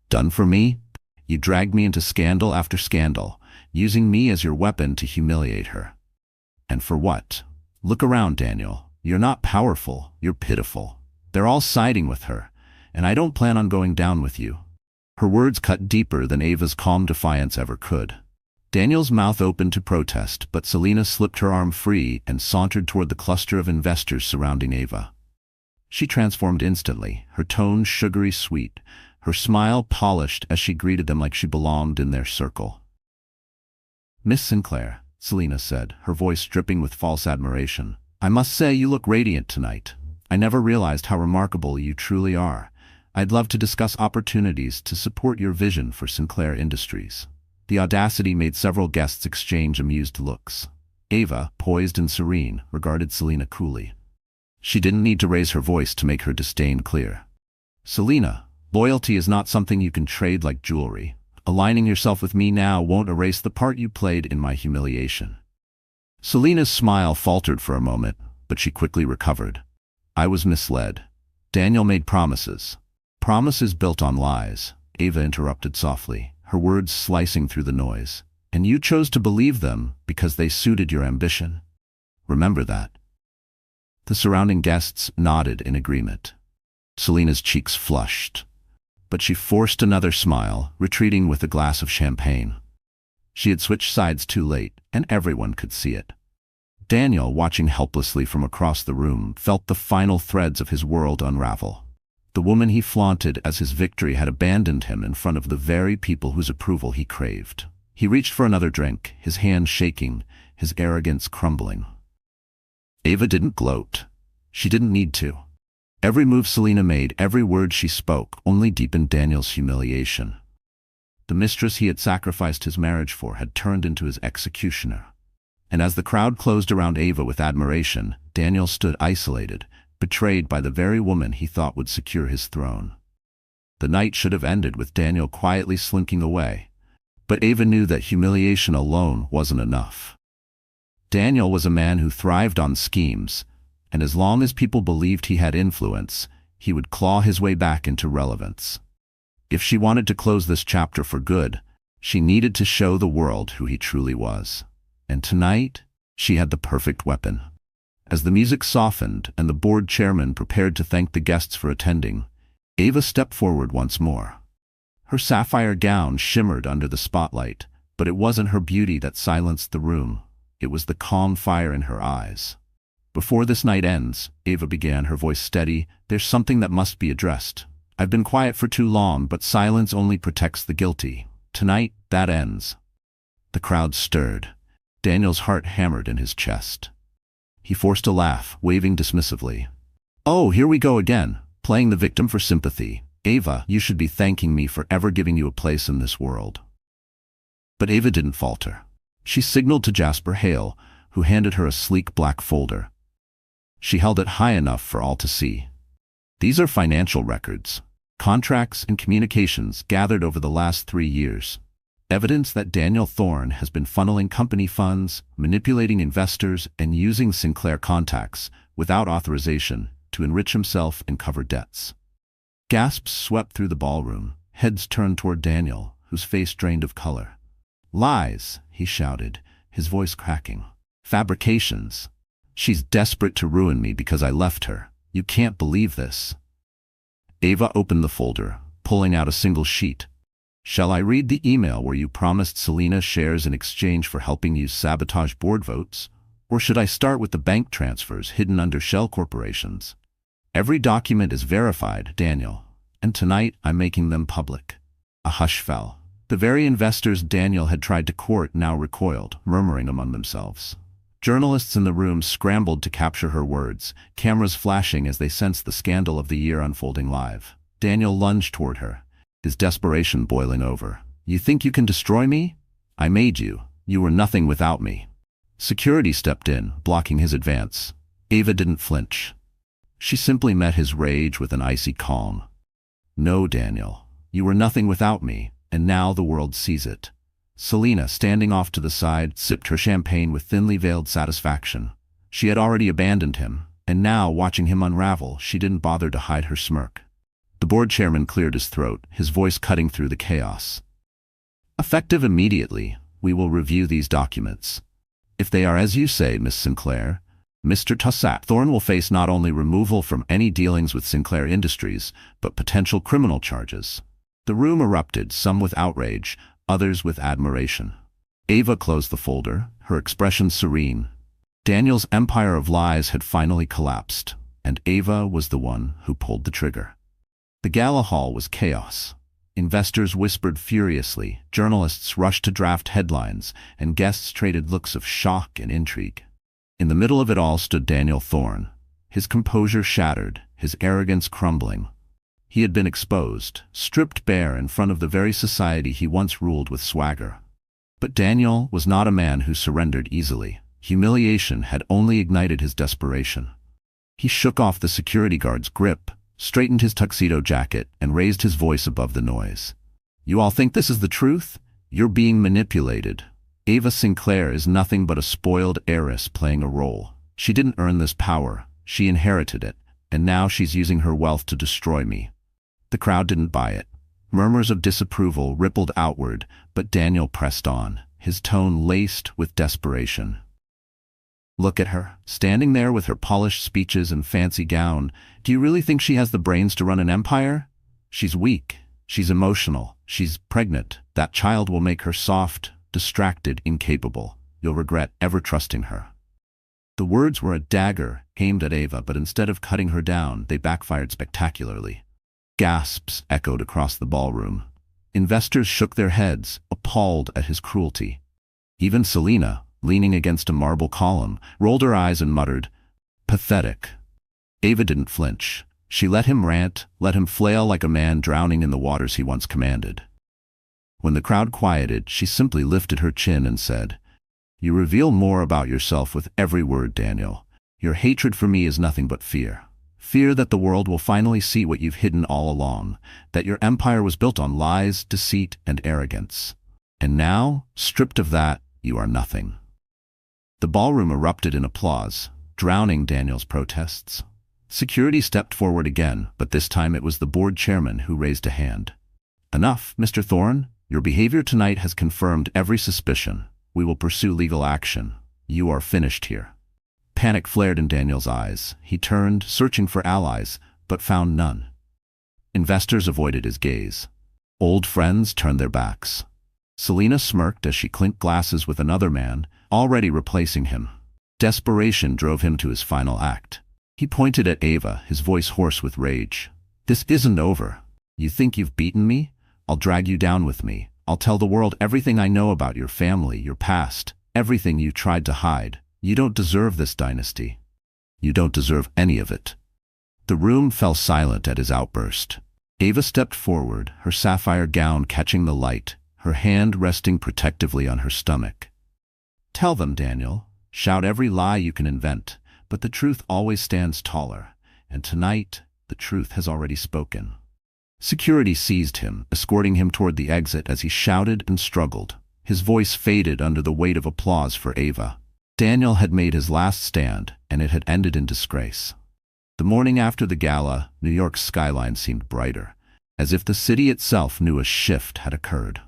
"Done for me? You dragged me into scandal after scandal, using me as your weapon to humiliate her. And for what? Look around, Daniel. You're not powerful, you're pitiful. They're all siding with her, and I don't plan on going down with you." Her words cut deeper than Ava's calm defiance ever could. Daniel's mouth opened to protest, but Selina slipped her arm free and sauntered toward the cluster of investors surrounding Ava. She transformed instantly, her tone sugary sweet, her smile polished as she greeted them like she belonged in their circle. "Miss Sinclair," Selina said, her voice dripping with false admiration, "I must say you look radiant tonight. I never realized how remarkable you truly are. I'd love to discuss opportunities to support your vision for Sinclair Industries." The audacity made several guests exchange amused looks. Ava, poised and serene, regarded Selena coolly. She didn't need to raise her voice to make her disdain clear. "Selena, loyalty is not something you can trade like jewelry. Aligning yourself with me now won't erase the part you played in my humiliation." Selena's smile faltered for a moment, but she quickly recovered. "I was misled. Daniel made promises. Promises built on lies," Ava interrupted softly, her words slicing through the noise. "And you chose to believe them because they suited your ambition. Remember that." The surrounding guests nodded in agreement. Selena's cheeks flushed, but she forced another smile, retreating with a glass of champagne. She had switched sides too late, and everyone could see it. Daniel, watching helplessly from across the room, felt the final threads of his world unravel. The woman he flaunted as his victory had abandoned him in front of the very people whose approval he craved. He reached for another drink, his hand shaking, his arrogance crumbling. Ava didn't gloat. She didn't need to. Every move Selena made, every word she spoke, only deepened Daniel's humiliation. The mistress he had sacrificed his marriage for had turned into his executioner. And as the crowd closed around Ava with admiration, Daniel stood isolated, betrayed by the very woman he thought would secure his throne. The night should have ended with Daniel quietly slinking away, but Ava knew that humiliation alone wasn't enough. Daniel was a man who thrived on schemes, and as long as people believed he had influence, he would claw his way back into relevance. If she wanted to close this chapter for good, she needed to show the world who he truly was. And tonight, she had the perfect weapon. As the music softened and the board chairman prepared to thank the guests for attending, Ava stepped forward once more. Her sapphire gown shimmered under the spotlight, but it wasn't her beauty that silenced the room. It was the calm fire in her eyes. "Before this night ends," Ava began, her voice steady, "there's something that must be addressed. I've been quiet for too long, but silence only protects the guilty. Tonight, that ends." The crowd stirred. Daniel's heart hammered in his chest. He forced a laugh, waving dismissively. "Oh, here we go again, playing the victim for sympathy. Ava, you should be thanking me for ever giving you a place in this world." But Ava didn't falter. She signaled to Jasper Hale, who handed her a sleek black folder. She held it high enough for all to see. "These are financial records, contracts and communications gathered over the last 3 years. Evidence that Daniel Thorne has been funneling company funds, manipulating investors, and using Sinclair contacts, without authorization, to enrich himself and cover debts." Gasps swept through the ballroom, heads turned toward Daniel, whose face drained of color. "Lies," he shouted, his voice cracking. "Fabrications. She's desperate to ruin me because I left her. You can't believe this." Ava opened the folder, pulling out a single sheet. "Shall I read the email where you promised Selena shares in exchange for helping you sabotage board votes? Or should I start with the bank transfers hidden under shell corporations? Every document is verified, Daniel, and tonight I'm making them public." A hush fell. The very investors Daniel had tried to court now recoiled, murmuring among themselves. Journalists in the room scrambled to capture her words, cameras flashing as they sensed the scandal of the year unfolding live. Daniel lunged toward her, his desperation boiling over. "You think you can destroy me? I made you. You were nothing without me." Security stepped in, blocking his advance. Ava didn't flinch. She simply met his rage with an icy calm. "No, Daniel. You were nothing without me, and now the world sees it." Selena, standing off to the side, sipped her champagne with thinly veiled satisfaction. She had already abandoned him, and now, watching him unravel, she didn't bother to hide her smirk. The board chairman cleared his throat, his voice cutting through the chaos. "Effective immediately, we will review these documents. If they are as you say, Miss Sinclair, Mr. Tussac Thorne will face not only removal from any dealings with Sinclair Industries, but potential criminal charges." The room erupted, some with outrage, others with admiration. Ava closed the folder, her expression serene. Daniel's empire of lies had finally collapsed, and Ava was the one who pulled the trigger. The gala hall was chaos. Investors whispered furiously, journalists rushed to draft headlines, and guests traded looks of shock and intrigue. In the middle of it all stood Daniel Thorne, his composure shattered, his arrogance crumbling. He had been exposed, stripped bare in front of the very society he once ruled with swagger. But Daniel was not a man who surrendered easily. Humiliation had only ignited his desperation. He shook off the security guard's grip, straightened his tuxedo jacket, and raised his voice above the noise. "You all think this is the truth? You're being manipulated. Ava Sinclair is nothing but a spoiled heiress playing a role. She didn't earn this power. She inherited it, and now she's using her wealth to destroy me." The crowd didn't buy it. Murmurs of disapproval rippled outward, but Daniel pressed on, his tone laced with desperation. "Look at her, standing there with her polished speeches and fancy gown. Do you really think she has the brains to run an empire? She's weak. She's emotional. She's pregnant. That child will make her soft, distracted, incapable. You'll regret ever trusting her." The words were a dagger aimed at Ava, but instead of cutting her down, they backfired spectacularly. Gasps echoed across the ballroom. Investors shook their heads, appalled at his cruelty. Even Selena, leaning against a marble column, rolled her eyes and muttered, "Pathetic." Ava didn't flinch. She let him rant, let him flail like a man drowning in the waters he once commanded. When the crowd quieted, she simply lifted her chin and said, "You reveal more about yourself with every word, Daniel. Your hatred for me is nothing but fear. Fear that the world will finally see what you've hidden all along, that your empire was built on lies, deceit, and arrogance. And now, stripped of that, you are nothing." The ballroom erupted in applause, drowning Daniel's protests. Security stepped forward again, but this time it was the board chairman who raised a hand. "Enough, Mr. Thorne. Your behavior tonight has confirmed every suspicion. We will pursue legal action. You are finished here." Panic flared in Daniel's eyes. He turned, searching for allies, but found none. Investors avoided his gaze. Old friends turned their backs. Selena smirked as she clinked glasses with another man, already replacing him. Desperation drove him to his final act. He pointed at Ava, his voice hoarse with rage. "This isn't over. You think you've beaten me? I'll drag you down with me. I'll tell the world everything I know about your family, your past, everything you tried to hide. You don't deserve this dynasty. You don't deserve any of it." The room fell silent at his outburst. Ava stepped forward, her sapphire gown catching the light, her hand resting protectively on her stomach. "Tell them, Daniel. Shout every lie you can invent, but the truth always stands taller, and tonight the truth has already spoken." Security seized him, escorting him toward the exit as he shouted and struggled. His voice faded under the weight of applause for Ava. Daniel had made his last stand, and it had ended in disgrace. The morning after the gala, New York's skyline seemed brighter, as if the city itself knew a shift had occurred.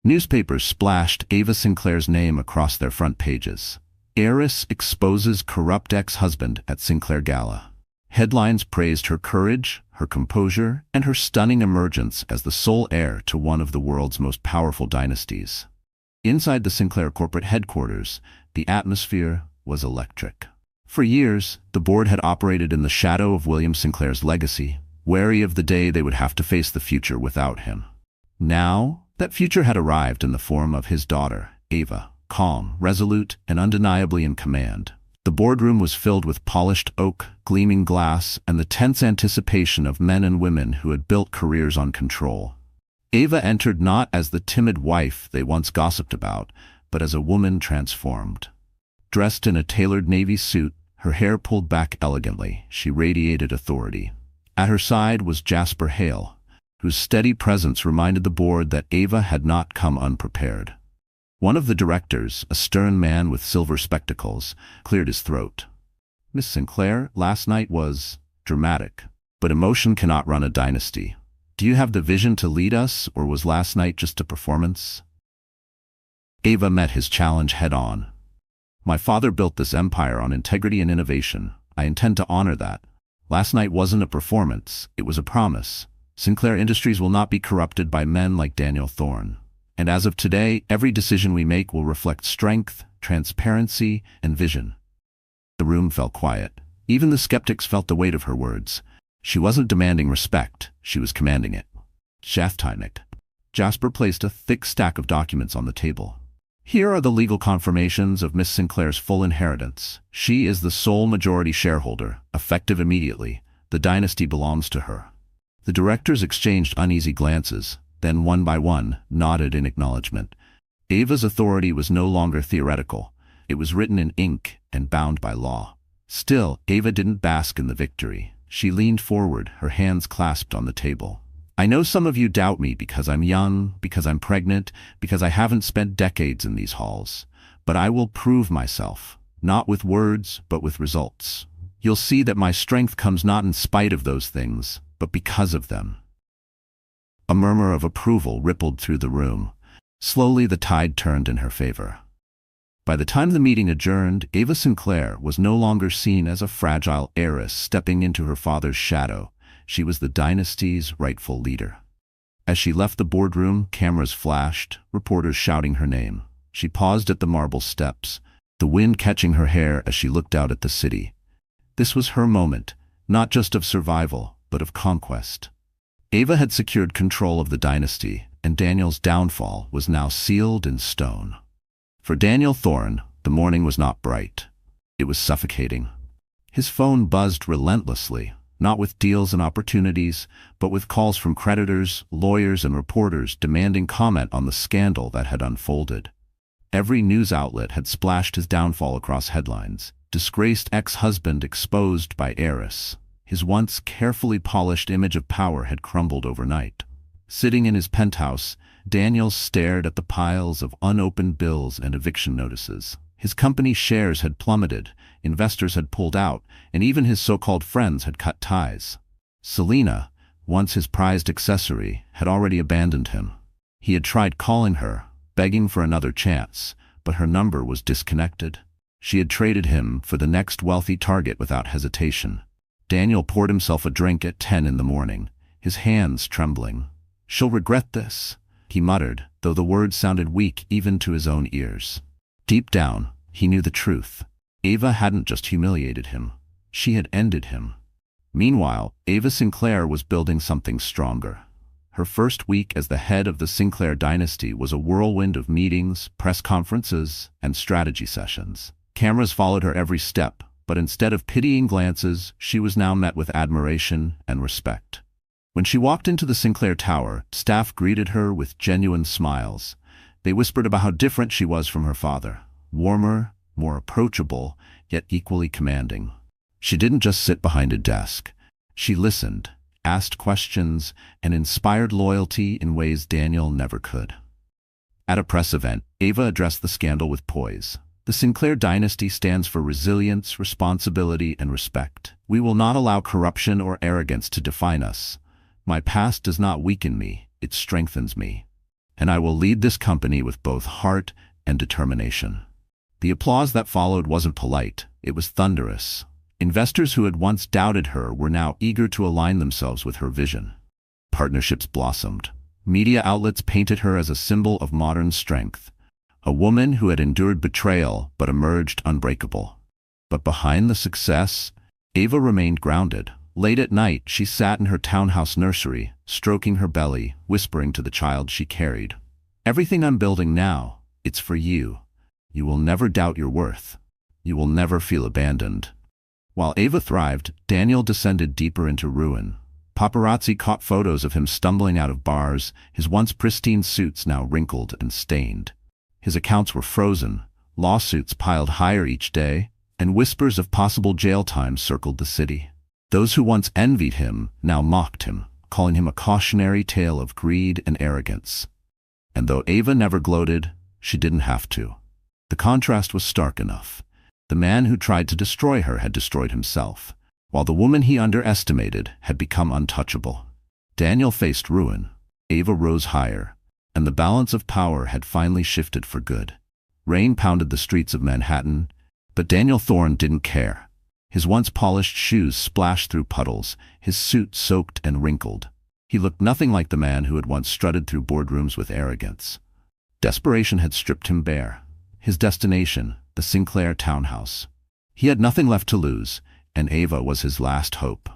Newspapers splashed Ava Sinclair's name across their front pages. "Heiress exposes corrupt ex-husband at Sinclair Gala." Headlines praised her courage, her composure, and her stunning emergence as the sole heir to one of the world's most powerful dynasties. Inside the Sinclair corporate headquarters, the atmosphere was electric. For years, the board had operated in the shadow of William Sinclair's legacy, wary of the day they would have to face the future without him. Now, that future had arrived in the form of his daughter, Ava, calm, resolute, and undeniably in command. The boardroom was filled with polished oak, gleaming glass, and the tense anticipation of men and women who had built careers on control. Ava entered not as the timid wife they once gossiped about, but as a woman transformed. Dressed in a tailored navy suit, her hair pulled back elegantly, she radiated authority. At her side was Jasper Hale, whose steady presence reminded the board that Ava had not come unprepared. One of the directors, a stern man with silver spectacles, cleared his throat. "Miss Sinclair, last night was dramatic, but emotion cannot run a dynasty. Do you have the vision to lead us, or was last night just a performance?" Ava met his challenge head-on. "My father built this empire on integrity and innovation. I intend to honor that. Last night wasn't a performance, it was a promise. Sinclair Industries will not be corrupted by men like Daniel Thorne. And as of today, every decision we make will reflect strength, transparency, and vision." The room fell quiet. Even the skeptics felt the weight of her words. She wasn't demanding respect, she was commanding it. Shaftainik. Jasper placed a thick stack of documents on the table. "Here are the legal confirmations of Miss Sinclair's full inheritance. She is the sole majority shareholder, effective immediately. The dynasty belongs to her." The directors exchanged uneasy glances, then one by one nodded in acknowledgement. Ava's authority was no longer theoretical. It was written in ink and bound by law. Still, Ava didn't bask in the victory. She leaned forward, her hands clasped on the table. I know some of you doubt me because I'm young, because I'm pregnant, because I haven't spent decades in these halls. But I will prove myself, not with words, but with results. You'll see that my strength comes not in spite of those things, but because of them. A murmur of approval rippled through the room. Slowly the tide turned in her favor. By the time the meeting adjourned, Ava Sinclair was no longer seen as a fragile heiress stepping into her father's shadow. She was the dynasty's rightful leader. As she left the boardroom, cameras flashed, reporters shouting her name. She paused at the marble steps, the wind catching her hair as she looked out at the city. This was her moment, not just of survival, but of conquest. Ava had secured control of the dynasty, and Daniel's downfall was now sealed in stone. For Daniel Thorne, the morning was not bright. It was suffocating. His phone buzzed relentlessly, not with deals and opportunities, but with calls from creditors, lawyers, and reporters demanding comment on the scandal that had unfolded. Every news outlet had splashed his downfall across headlines. Disgraced ex-husband exposed by heiress. His once carefully polished image of power had crumbled overnight. Sitting in his penthouse, Daniel stared at the piles of unopened bills and eviction notices. His company's shares had plummeted, investors had pulled out, and even his so-called friends had cut ties. Selena, once his prized accessory, had already abandoned him. He had tried calling her, begging for another chance, but her number was disconnected. She had traded him for the next wealthy target without hesitation. Daniel poured himself a drink at 10 in the morning, his hands trembling. "She'll regret this," he muttered, though the words sounded weak even to his own ears. Deep down, he knew the truth. Ava hadn't just humiliated him. She had ended him. Meanwhile, Ava Sinclair was building something stronger. Her first week as the head of the Sinclair dynasty was a whirlwind of meetings, press conferences, and strategy sessions. Cameras followed her every step, but instead of pitying glances, she was now met with admiration and respect. When she walked into the Sinclair Tower, staff greeted her with genuine smiles. They whispered about how different she was from her father. Warmer, more approachable, yet equally commanding. She didn't just sit behind a desk. She listened, asked questions, and inspired loyalty in ways Daniel never could. At a press event, Ava addressed the scandal with poise. The Sinclair dynasty stands for resilience, responsibility, and respect. We will not allow corruption or arrogance to define us. My past does not weaken me, it strengthens me. And I will lead this company with both heart and determination. The applause that followed wasn't polite, it was thunderous. Investors who had once doubted her were now eager to align themselves with her vision. Partnerships blossomed. Media outlets painted her as a symbol of modern strength. A woman who had endured betrayal but emerged unbreakable. But behind the success, Ava remained grounded. Late at night, she sat in her townhouse nursery, stroking her belly, whispering to the child she carried. "Everything I'm building now, it's for you. You will never doubt your worth. You will never feel abandoned." While Ava thrived, Daniel descended deeper into ruin. Paparazzi caught photos of him stumbling out of bars, his once pristine suits now wrinkled and stained. His accounts were frozen, lawsuits piled higher each day, and whispers of possible jail time circled the city. Those who once envied him now mocked him, calling him a cautionary tale of greed and arrogance. And though Ava never gloated, she didn't have to. The contrast was stark enough. The man who tried to destroy her had destroyed himself, while the woman he underestimated had become untouchable. Daniel faced ruin. Ava rose higher, and the balance of power had finally shifted for good. Rain pounded the streets of Manhattan, but Daniel Thorne didn't care. His once polished shoes splashed through puddles, his suit soaked and wrinkled. He looked nothing like the man who had once strutted through boardrooms with arrogance. Desperation had stripped him bare. His destination, the Sinclair townhouse. He had nothing left to lose, and Ava was his last hope.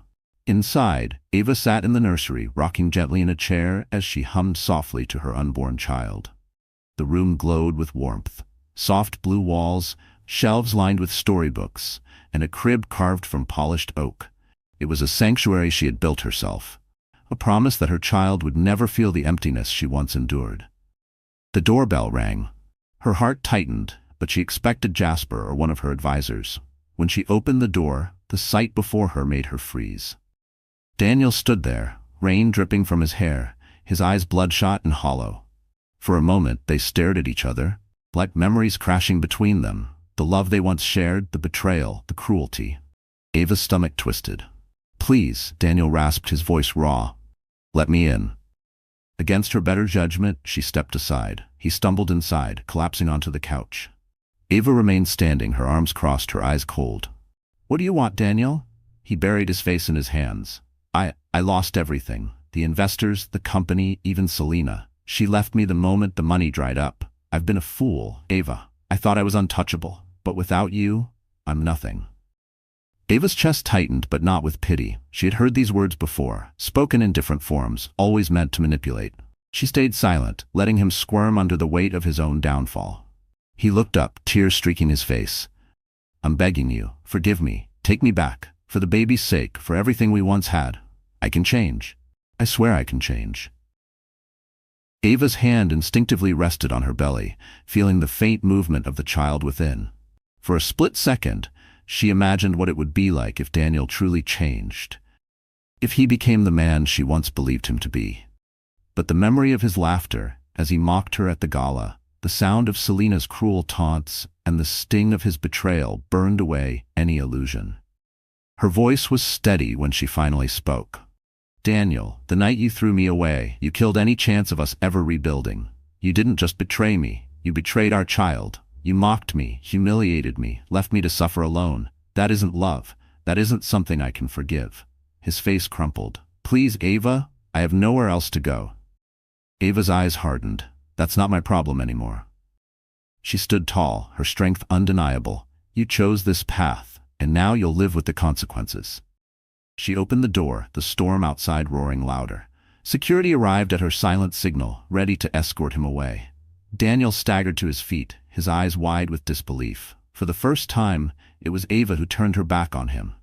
Inside, Ava sat in the nursery, rocking gently in a chair as she hummed softly to her unborn child. The room glowed with warmth. Soft blue walls, shelves lined with storybooks, and a crib carved from polished oak. It was a sanctuary she had built herself, a promise that her child would never feel the emptiness she once endured. The doorbell rang. Her heart tightened, but she expected Jasper or one of her advisors. When she opened the door, the sight before her made her freeze. Daniel stood there, rain dripping from his hair, his eyes bloodshot and hollow. For a moment they stared at each other, like memories crashing between them, the love they once shared, the betrayal, the cruelty. Ava's stomach twisted. "Please," Daniel rasped, his voice raw. "Let me in." Against her better judgment, she stepped aside. He stumbled inside, collapsing onto the couch. Ava remained standing, her arms crossed, her eyes cold. "What do you want, Daniel?" He buried his face in his hands. I lost everything. The investors, the company, even Selena. She left me the moment the money dried up. I've been a fool, Ava. I thought I was untouchable. But without you, I'm nothing. Ava's chest tightened, but not with pity. She had heard these words before, spoken in different forms, always meant to manipulate. She stayed silent, letting him squirm under the weight of his own downfall. He looked up, tears streaking his face. "I'm begging you, forgive me, take me back, for the baby's sake, for everything we once had. I can change. I swear I can change." Ava's hand instinctively rested on her belly, feeling the faint movement of the child within. For a split second, she imagined what it would be like if Daniel truly changed. If he became the man she once believed him to be. But the memory of his laughter, as he mocked her at the gala, the sound of Selena's cruel taunts, and the sting of his betrayal burned away any illusion. Her voice was steady when she finally spoke. "Daniel, the night you threw me away, you killed any chance of us ever rebuilding. You didn't just betray me, you betrayed our child. You mocked me, humiliated me, left me to suffer alone. That isn't love. That isn't something I can forgive." His face crumpled. "Please, Ava, I have nowhere else to go." Ava's eyes hardened. "That's not my problem anymore." She stood tall, her strength undeniable. "You chose this path, and now you'll live with the consequences." She opened the door, the storm outside roaring louder. Security arrived at her silent signal, ready to escort him away. Daniel staggered to his feet, his eyes wide with disbelief. For the first time, it was Ava who turned her back on him.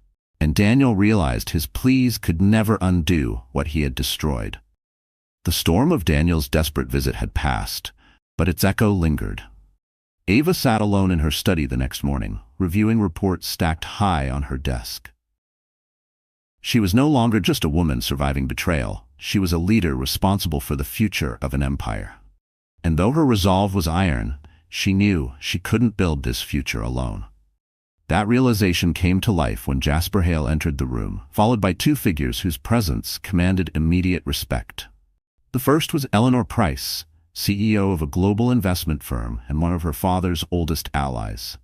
And Daniel realized his pleas could never undo what he had destroyed. The storm of Daniel's desperate visit had passed, but its echo lingered. Ava sat alone in her study the next morning, reviewing reports stacked high on her desk. She was no longer just a woman surviving betrayal. She was a leader responsible for the future of an empire. And though her resolve was iron, she knew she couldn't build this future alone. That realization came to life when Jasper Hale entered the room, followed by two figures whose presence commanded immediate respect. The first was Eleanor Price, CEO of a global investment firm and one of her father's oldest allies.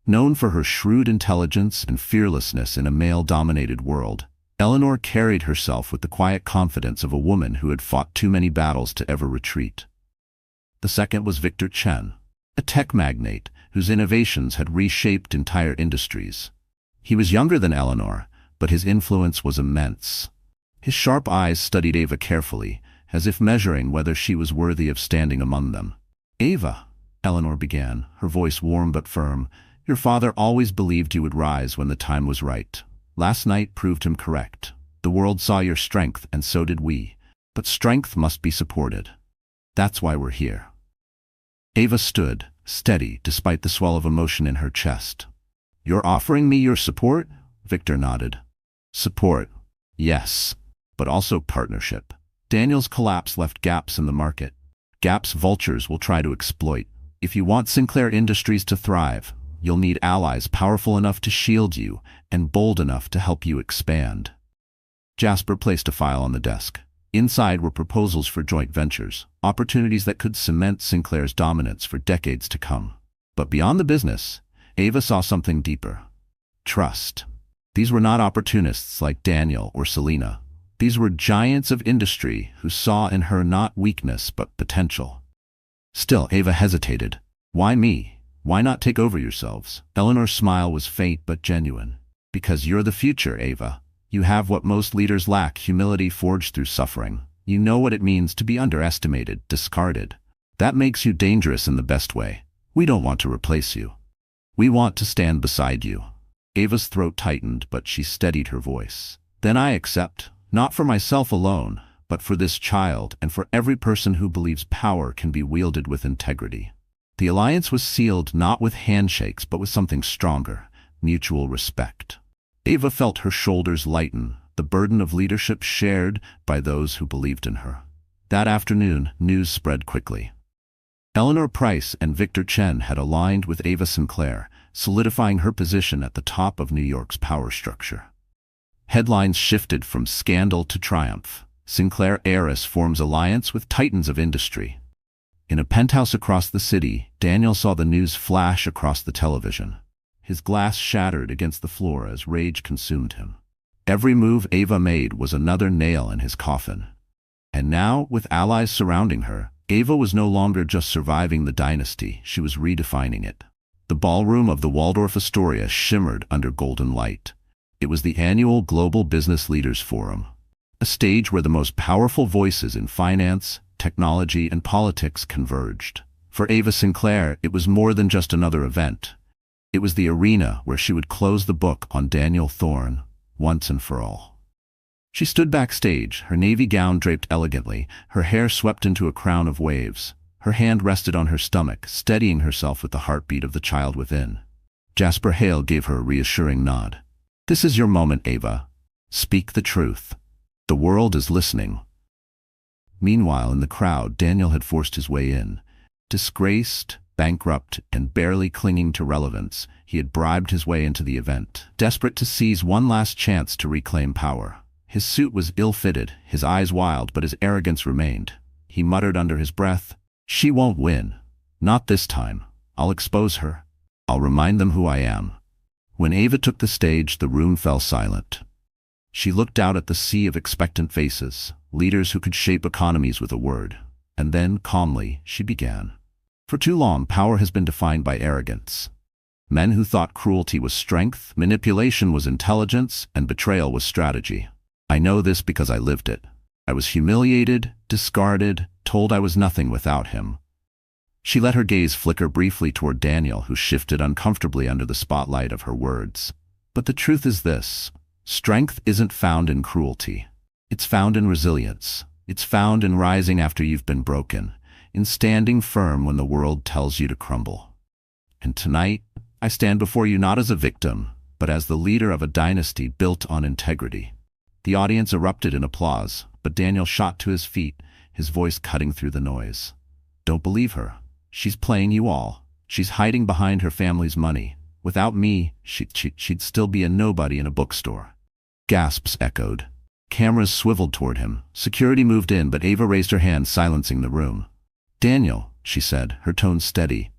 Known for her shrewd intelligence and fearlessness in a male-dominated world, Eleanor carried herself with the quiet confidence of a woman who had fought too many battles to ever retreat. The second was Victor Chen, a tech magnate whose innovations had reshaped entire industries. He was younger than Eleanor, but his influence was immense. His sharp eyes studied Ava carefully, as if measuring whether she was worthy of standing among them. "Ava," Eleanor began, her voice warm but firm, "your father always believed you would rise when the time was right. Last night proved him correct. The world saw your strength, and so did we. But strength must be supported. That's why we're here." Ava stood, steady despite the swell of emotion in her chest. "You're offering me your support?" Victor nodded. "Support, yes, but also partnership." Daniel's collapse left gaps in the market. Gaps vultures will try to exploit. If you want Sinclair Industries to thrive, you'll need allies powerful enough to shield you and bold enough to help you expand. Jasper placed a file on the desk. Inside were proposals for joint ventures, opportunities that could cement Sinclair's dominance for decades to come. But beyond the business, Ava saw something deeper. Trust. These were not opportunists like Daniel or Selena. These were giants of industry who saw in her not weakness but potential. Still, Ava hesitated. "Why me? Why not take over yourselves?" Eleanor's smile was faint but genuine. "Because you're the future, Ava. You have what most leaders lack, humility forged through suffering. You know what it means to be underestimated, discarded. That makes you dangerous in the best way. We don't want to replace you. We want to stand beside you." Ava's throat tightened, but she steadied her voice. "Then I accept, not for myself alone, but for this child and for every person who believes power can be wielded with integrity." The alliance was sealed not with handshakes but with something stronger: mutual respect. Ava felt her shoulders lighten, the burden of leadership shared by those who believed in her. That afternoon, news spread quickly. Eleanor Price and Victor Chen had aligned with Ava Sinclair, solidifying her position at the top of New York's power structure. Headlines shifted from scandal to triumph. Sinclair heiress forms alliance with titans of industry. In a penthouse across the city, Daniel saw the news flash across the television. His glass shattered against the floor as rage consumed him. Every move Ava made was another nail in his coffin. And now, with allies surrounding her, Ava was no longer just surviving the dynasty, she was redefining it. The ballroom of the Waldorf Astoria shimmered under golden light. It was the annual Global Business Leaders Forum, a stage where the most powerful voices in finance, technology, and politics converged. For Ava Sinclair, it was more than just another event. It was the arena where she would close the book on Daniel Thorne, once and for all. She stood backstage, her navy gown draped elegantly, her hair swept into a crown of waves. Her hand rested on her stomach, steadying herself with the heartbeat of the child within. Jasper Hale gave her a reassuring nod. "This is your moment, Ava. Speak the truth. The world is listening." Meanwhile, in the crowd, Daniel had forced his way in. Disgraced, bankrupt, and barely clinging to relevance, he had bribed his way into the event, desperate to seize one last chance to reclaim power. His suit was ill-fitted, his eyes wild, but his arrogance remained. He muttered under his breath, "She won't win. Not this time. I'll expose her. I'll remind them who I am." When Ava took the stage, the room fell silent. She looked out at the sea of expectant faces, leaders who could shape economies with a word. And then, calmly, she began. "For too long, power has been defined by arrogance. Men who thought cruelty was strength, manipulation was intelligence, and betrayal was strategy. I know this because I lived it. I was humiliated, discarded, told I was nothing without him." She let her gaze flicker briefly toward Daniel, who shifted uncomfortably under the spotlight of her words. "But the truth is this: strength isn't found in cruelty. It's found in resilience. It's found in rising after you've been broken, in standing firm when the world tells you to crumble. And tonight, I stand before you not as a victim, but as the leader of a dynasty built on integrity." The audience erupted in applause, but Daniel shot to his feet, his voice cutting through the noise. "Don't believe her. She's playing you all. She's hiding behind her family's money. Without me, she'd still be a nobody in a bookstore." Gasps echoed. Cameras swiveled toward him. Security moved in, but Ava raised her hand, silencing the room. "Daniel," she said, her tone steady,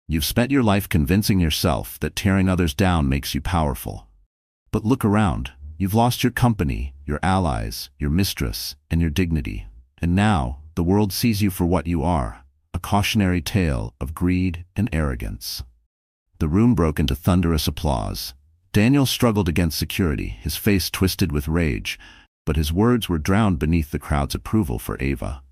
"you've spent your life convincing yourself that tearing others down makes you powerful. But look around. You've lost your company, your allies, your mistress, and your dignity. And now, the world sees you for what you are, a cautionary tale of greed and arrogance." The room broke into thunderous applause. Daniel struggled against security, his face twisted with rage, but his words were drowned beneath the crowd's approval for Ava.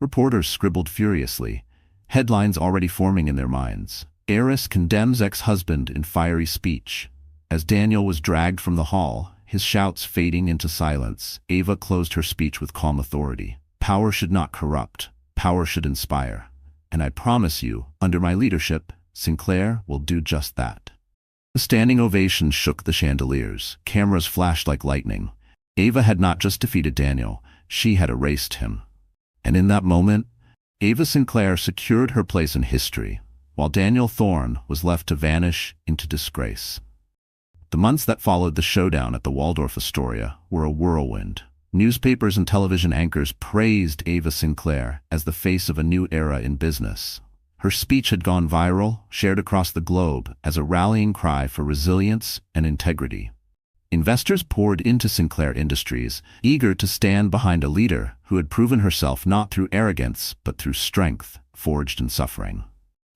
Reporters scribbled furiously, headlines already forming in their minds. "Heiress condemns ex-husband in fiery speech." As Daniel was dragged from the hall, his shouts fading into silence, Ava closed her speech with calm authority. "Power should not corrupt. Power should inspire. And I promise you, under my leadership, Sinclair will do just that." The standing ovation shook the chandeliers. Cameras flashed like lightning. Ava had not just defeated Daniel, she had erased him. And in that moment, Ava Sinclair secured her place in history, while Daniel Thorne was left to vanish into disgrace. The months that followed the showdown at the Waldorf Astoria were a whirlwind. Newspapers and television anchors praised Ava Sinclair as the face of a new era in business. Her speech had gone viral, shared across the globe as a rallying cry for resilience and integrity. Investors poured into Sinclair Industries, eager to stand behind a leader who had proven herself not through arrogance but through strength, forged in suffering.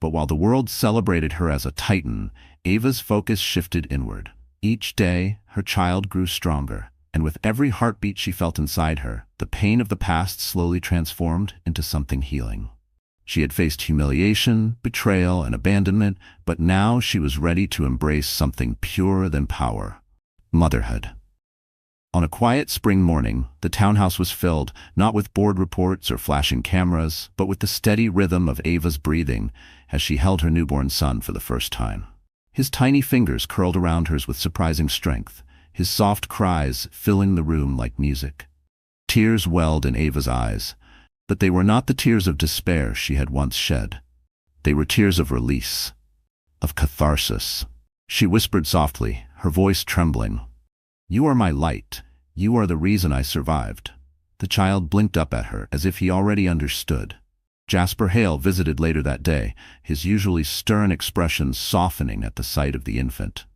But while the world celebrated her as a titan, Ava's focus shifted inward. Each day, her child grew stronger, and with every heartbeat she felt inside her, the pain of the past slowly transformed into something healing. She had faced humiliation, betrayal, and abandonment, but now she was ready to embrace something purer than power: motherhood. On a quiet spring morning, the townhouse was filled, not with board reports or flashing cameras, but with the steady rhythm of Ava's breathing as she held her newborn son for the first time. His tiny fingers curled around hers with surprising strength, his soft cries filling the room like music. Tears welled in Ava's eyes, but they were not the tears of despair she had once shed. They were tears of release, of catharsis. She whispered softly, her voice trembling, "You are my light. You are the reason I survived." The child blinked up at her as if he already understood. Jasper Hale visited later that day, his usually stern expression softening at the sight of the infant.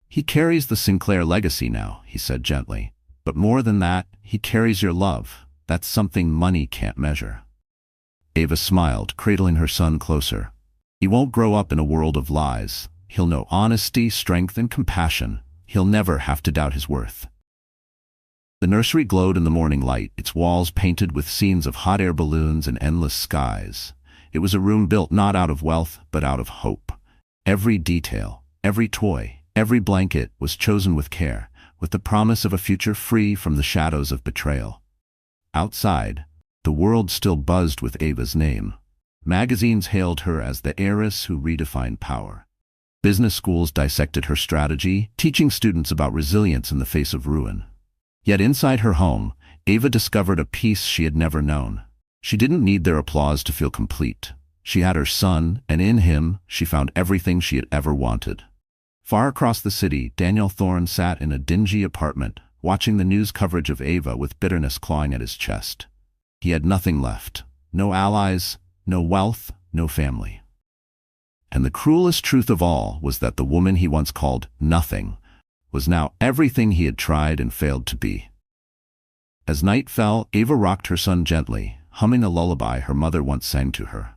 "He carries the Sinclair legacy now," he said gently. "But more than that, he carries your love. That's something money can't measure." Ava smiled, cradling her son closer. "He won't grow up in a world of lies. He'll know honesty, strength, and compassion. He'll never have to doubt his worth." The nursery glowed in the morning light, its walls painted with scenes of hot air balloons and endless skies. It was a room built not out of wealth, but out of hope. Every detail, every toy, every blanket was chosen with care, with the promise of a future free from the shadows of betrayal. Outside, the world still buzzed with Ava's name. Magazines hailed her as the heiress who redefined power. Business schools dissected her strategy, teaching students about resilience in the face of ruin. Yet inside her home, Ava discovered a peace she had never known. She didn't need their applause to feel complete. She had her son, and in him, she found everything she had ever wanted. Far across the city, Daniel Thorne sat in a dingy apartment, watching the news coverage of Ava with bitterness clawing at his chest. He had nothing left. No allies, no wealth, no family. And the cruelest truth of all was that the woman he once called nothing was now everything he had tried and failed to be. As night fell, Ava rocked her son gently, humming a lullaby her mother once sang to her.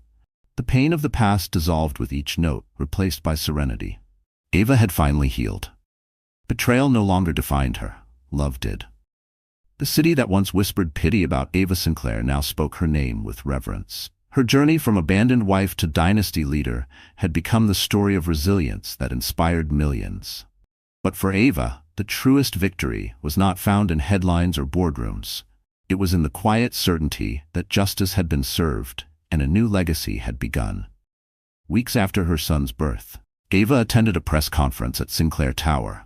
The pain of the past dissolved with each note, replaced by serenity. Ava had finally healed. Betrayal no longer defined her. Love did. The city that once whispered pity about Ava Sinclair now spoke her name with reverence. Her journey from abandoned wife to dynasty leader had become the story of resilience that inspired millions. But for Ava, the truest victory was not found in headlines or boardrooms. It was in the quiet certainty that justice had been served and a new legacy had begun. Weeks after her son's birth, Ava attended a press conference at Sinclair Tower.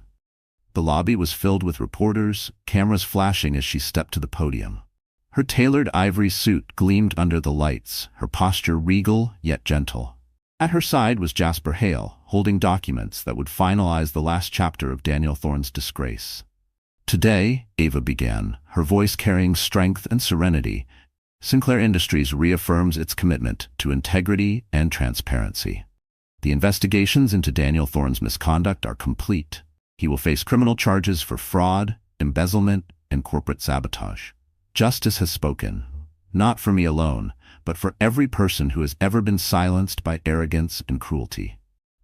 The lobby was filled with reporters, cameras flashing as she stepped to the podium. Her tailored ivory suit gleamed under the lights, her posture regal yet gentle. At her side was Jasper Hale, holding documents that would finalize the last chapter of Daniel Thorne's disgrace. "Today," Ava began, her voice carrying strength and serenity, "Sinclair Industries reaffirms its commitment to integrity and transparency. The investigations into Daniel Thorne's misconduct are complete. He will face criminal charges for fraud, embezzlement, and corporate sabotage. Justice has spoken, not for me alone, but for every person who has ever been silenced by arrogance and cruelty."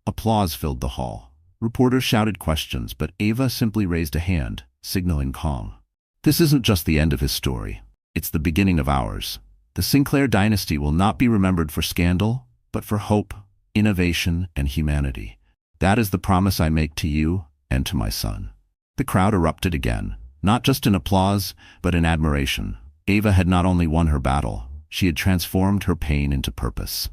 Applause filled the hall. Reporters shouted questions, but Ava simply raised a hand, signaling calm. "This isn't just the end of his story. It's the beginning of ours. The Sinclair dynasty will not be remembered for scandal, but for hope, innovation, and humanity. That is the promise I make to you and to my son." The crowd erupted again, not just in applause, but in admiration. Ava had not only won her battle, she had transformed her pain into purpose.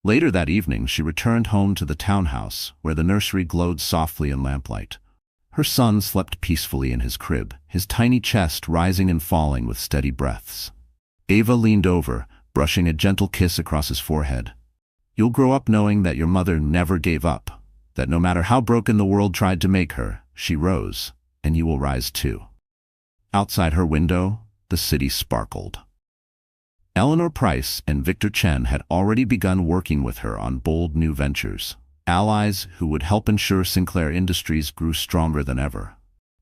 Later that evening, she returned home to the townhouse, where the nursery glowed softly in lamplight. Her son slept peacefully in his crib, his tiny chest rising and falling with steady breaths. Ava leaned over, brushing a gentle kiss across his forehead. "You'll grow up knowing that your mother never gave up, that no matter how broken the world tried to make her, she rose, and you will rise too." Outside her window, the city sparkled. Eleanor Price and Victor Chen had already begun working with her on bold new ventures, allies who would help ensure Sinclair Industries grew stronger than ever.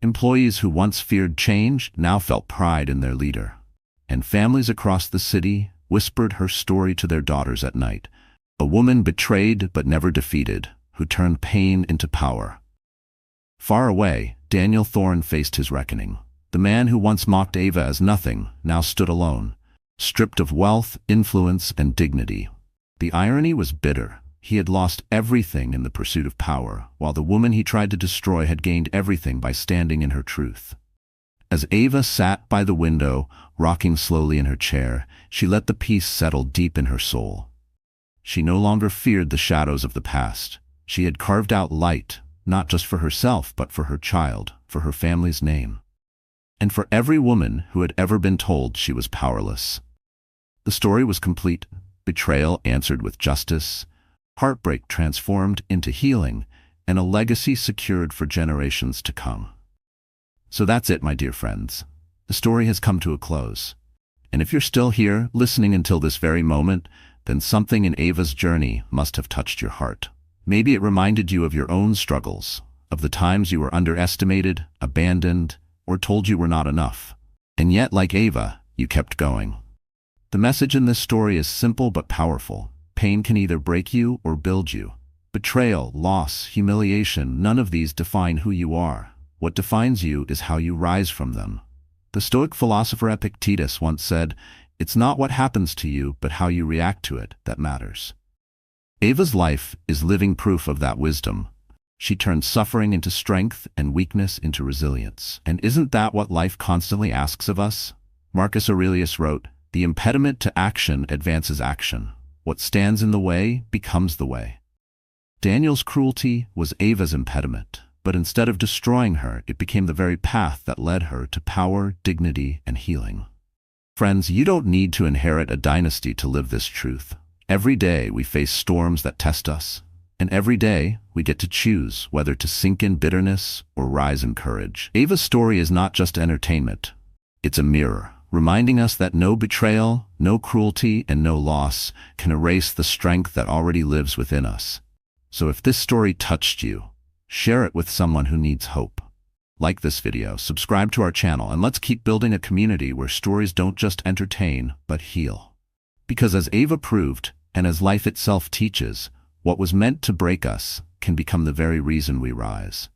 Employees who once feared change now felt pride in their leader. And families across the city whispered her story to their daughters at night, a woman betrayed but never defeated, who turned pain into power. Far away, Daniel Thorne faced his reckoning. The man who once mocked Ava as nothing now stood alone, stripped of wealth, influence, and dignity. The irony was bitter. He had lost everything in the pursuit of power, while the woman he tried to destroy had gained everything by standing in her truth. As Ava sat by the window, rocking slowly in her chair, she let the peace settle deep in her soul. She no longer feared the shadows of the past. She had carved out light, not just for herself, but for her child, for her family's name, and for every woman who had ever been told she was powerless. The story was complete. Betrayal answered with justice, heartbreak transformed into healing, and a legacy secured for generations to come. So that's it, my dear friends. The story has come to a close. And if you're still here, listening until this very moment, then something in Ava's journey must have touched your heart. Maybe it reminded you of your own struggles, of the times you were underestimated, abandoned, or told you were not enough. And yet, like Ava, you kept going. The message in this story is simple but powerful. Pain can either break you or build you. Betrayal, loss, humiliation, none of these define who you are. What defines you is how you rise from them. The Stoic philosopher Epictetus once said, "It's not what happens to you, but how you react to it that matters." Ava's life is living proof of that wisdom. She turned suffering into strength and weakness into resilience. And isn't that what life constantly asks of us? Marcus Aurelius wrote, "The impediment to action advances action. What stands in the way becomes the way." Daniel's cruelty was Ava's impediment, but instead of destroying her, it became the very path that led her to power, dignity, and healing. Friends, you don't need to inherit a dynasty to live this truth. Every day we face storms that test us, and every day we get to choose whether to sink in bitterness or rise in courage. Ava's story is not just entertainment. It's a mirror, reminding us that no betrayal, no cruelty, and no loss can erase the strength that already lives within us. So if this story touched you, share it with someone who needs hope. Like this video, subscribe to our channel, and let's keep building a community where stories don't just entertain, but heal. Because as Ava proved, and as life itself teaches, what was meant to break us can become the very reason we rise.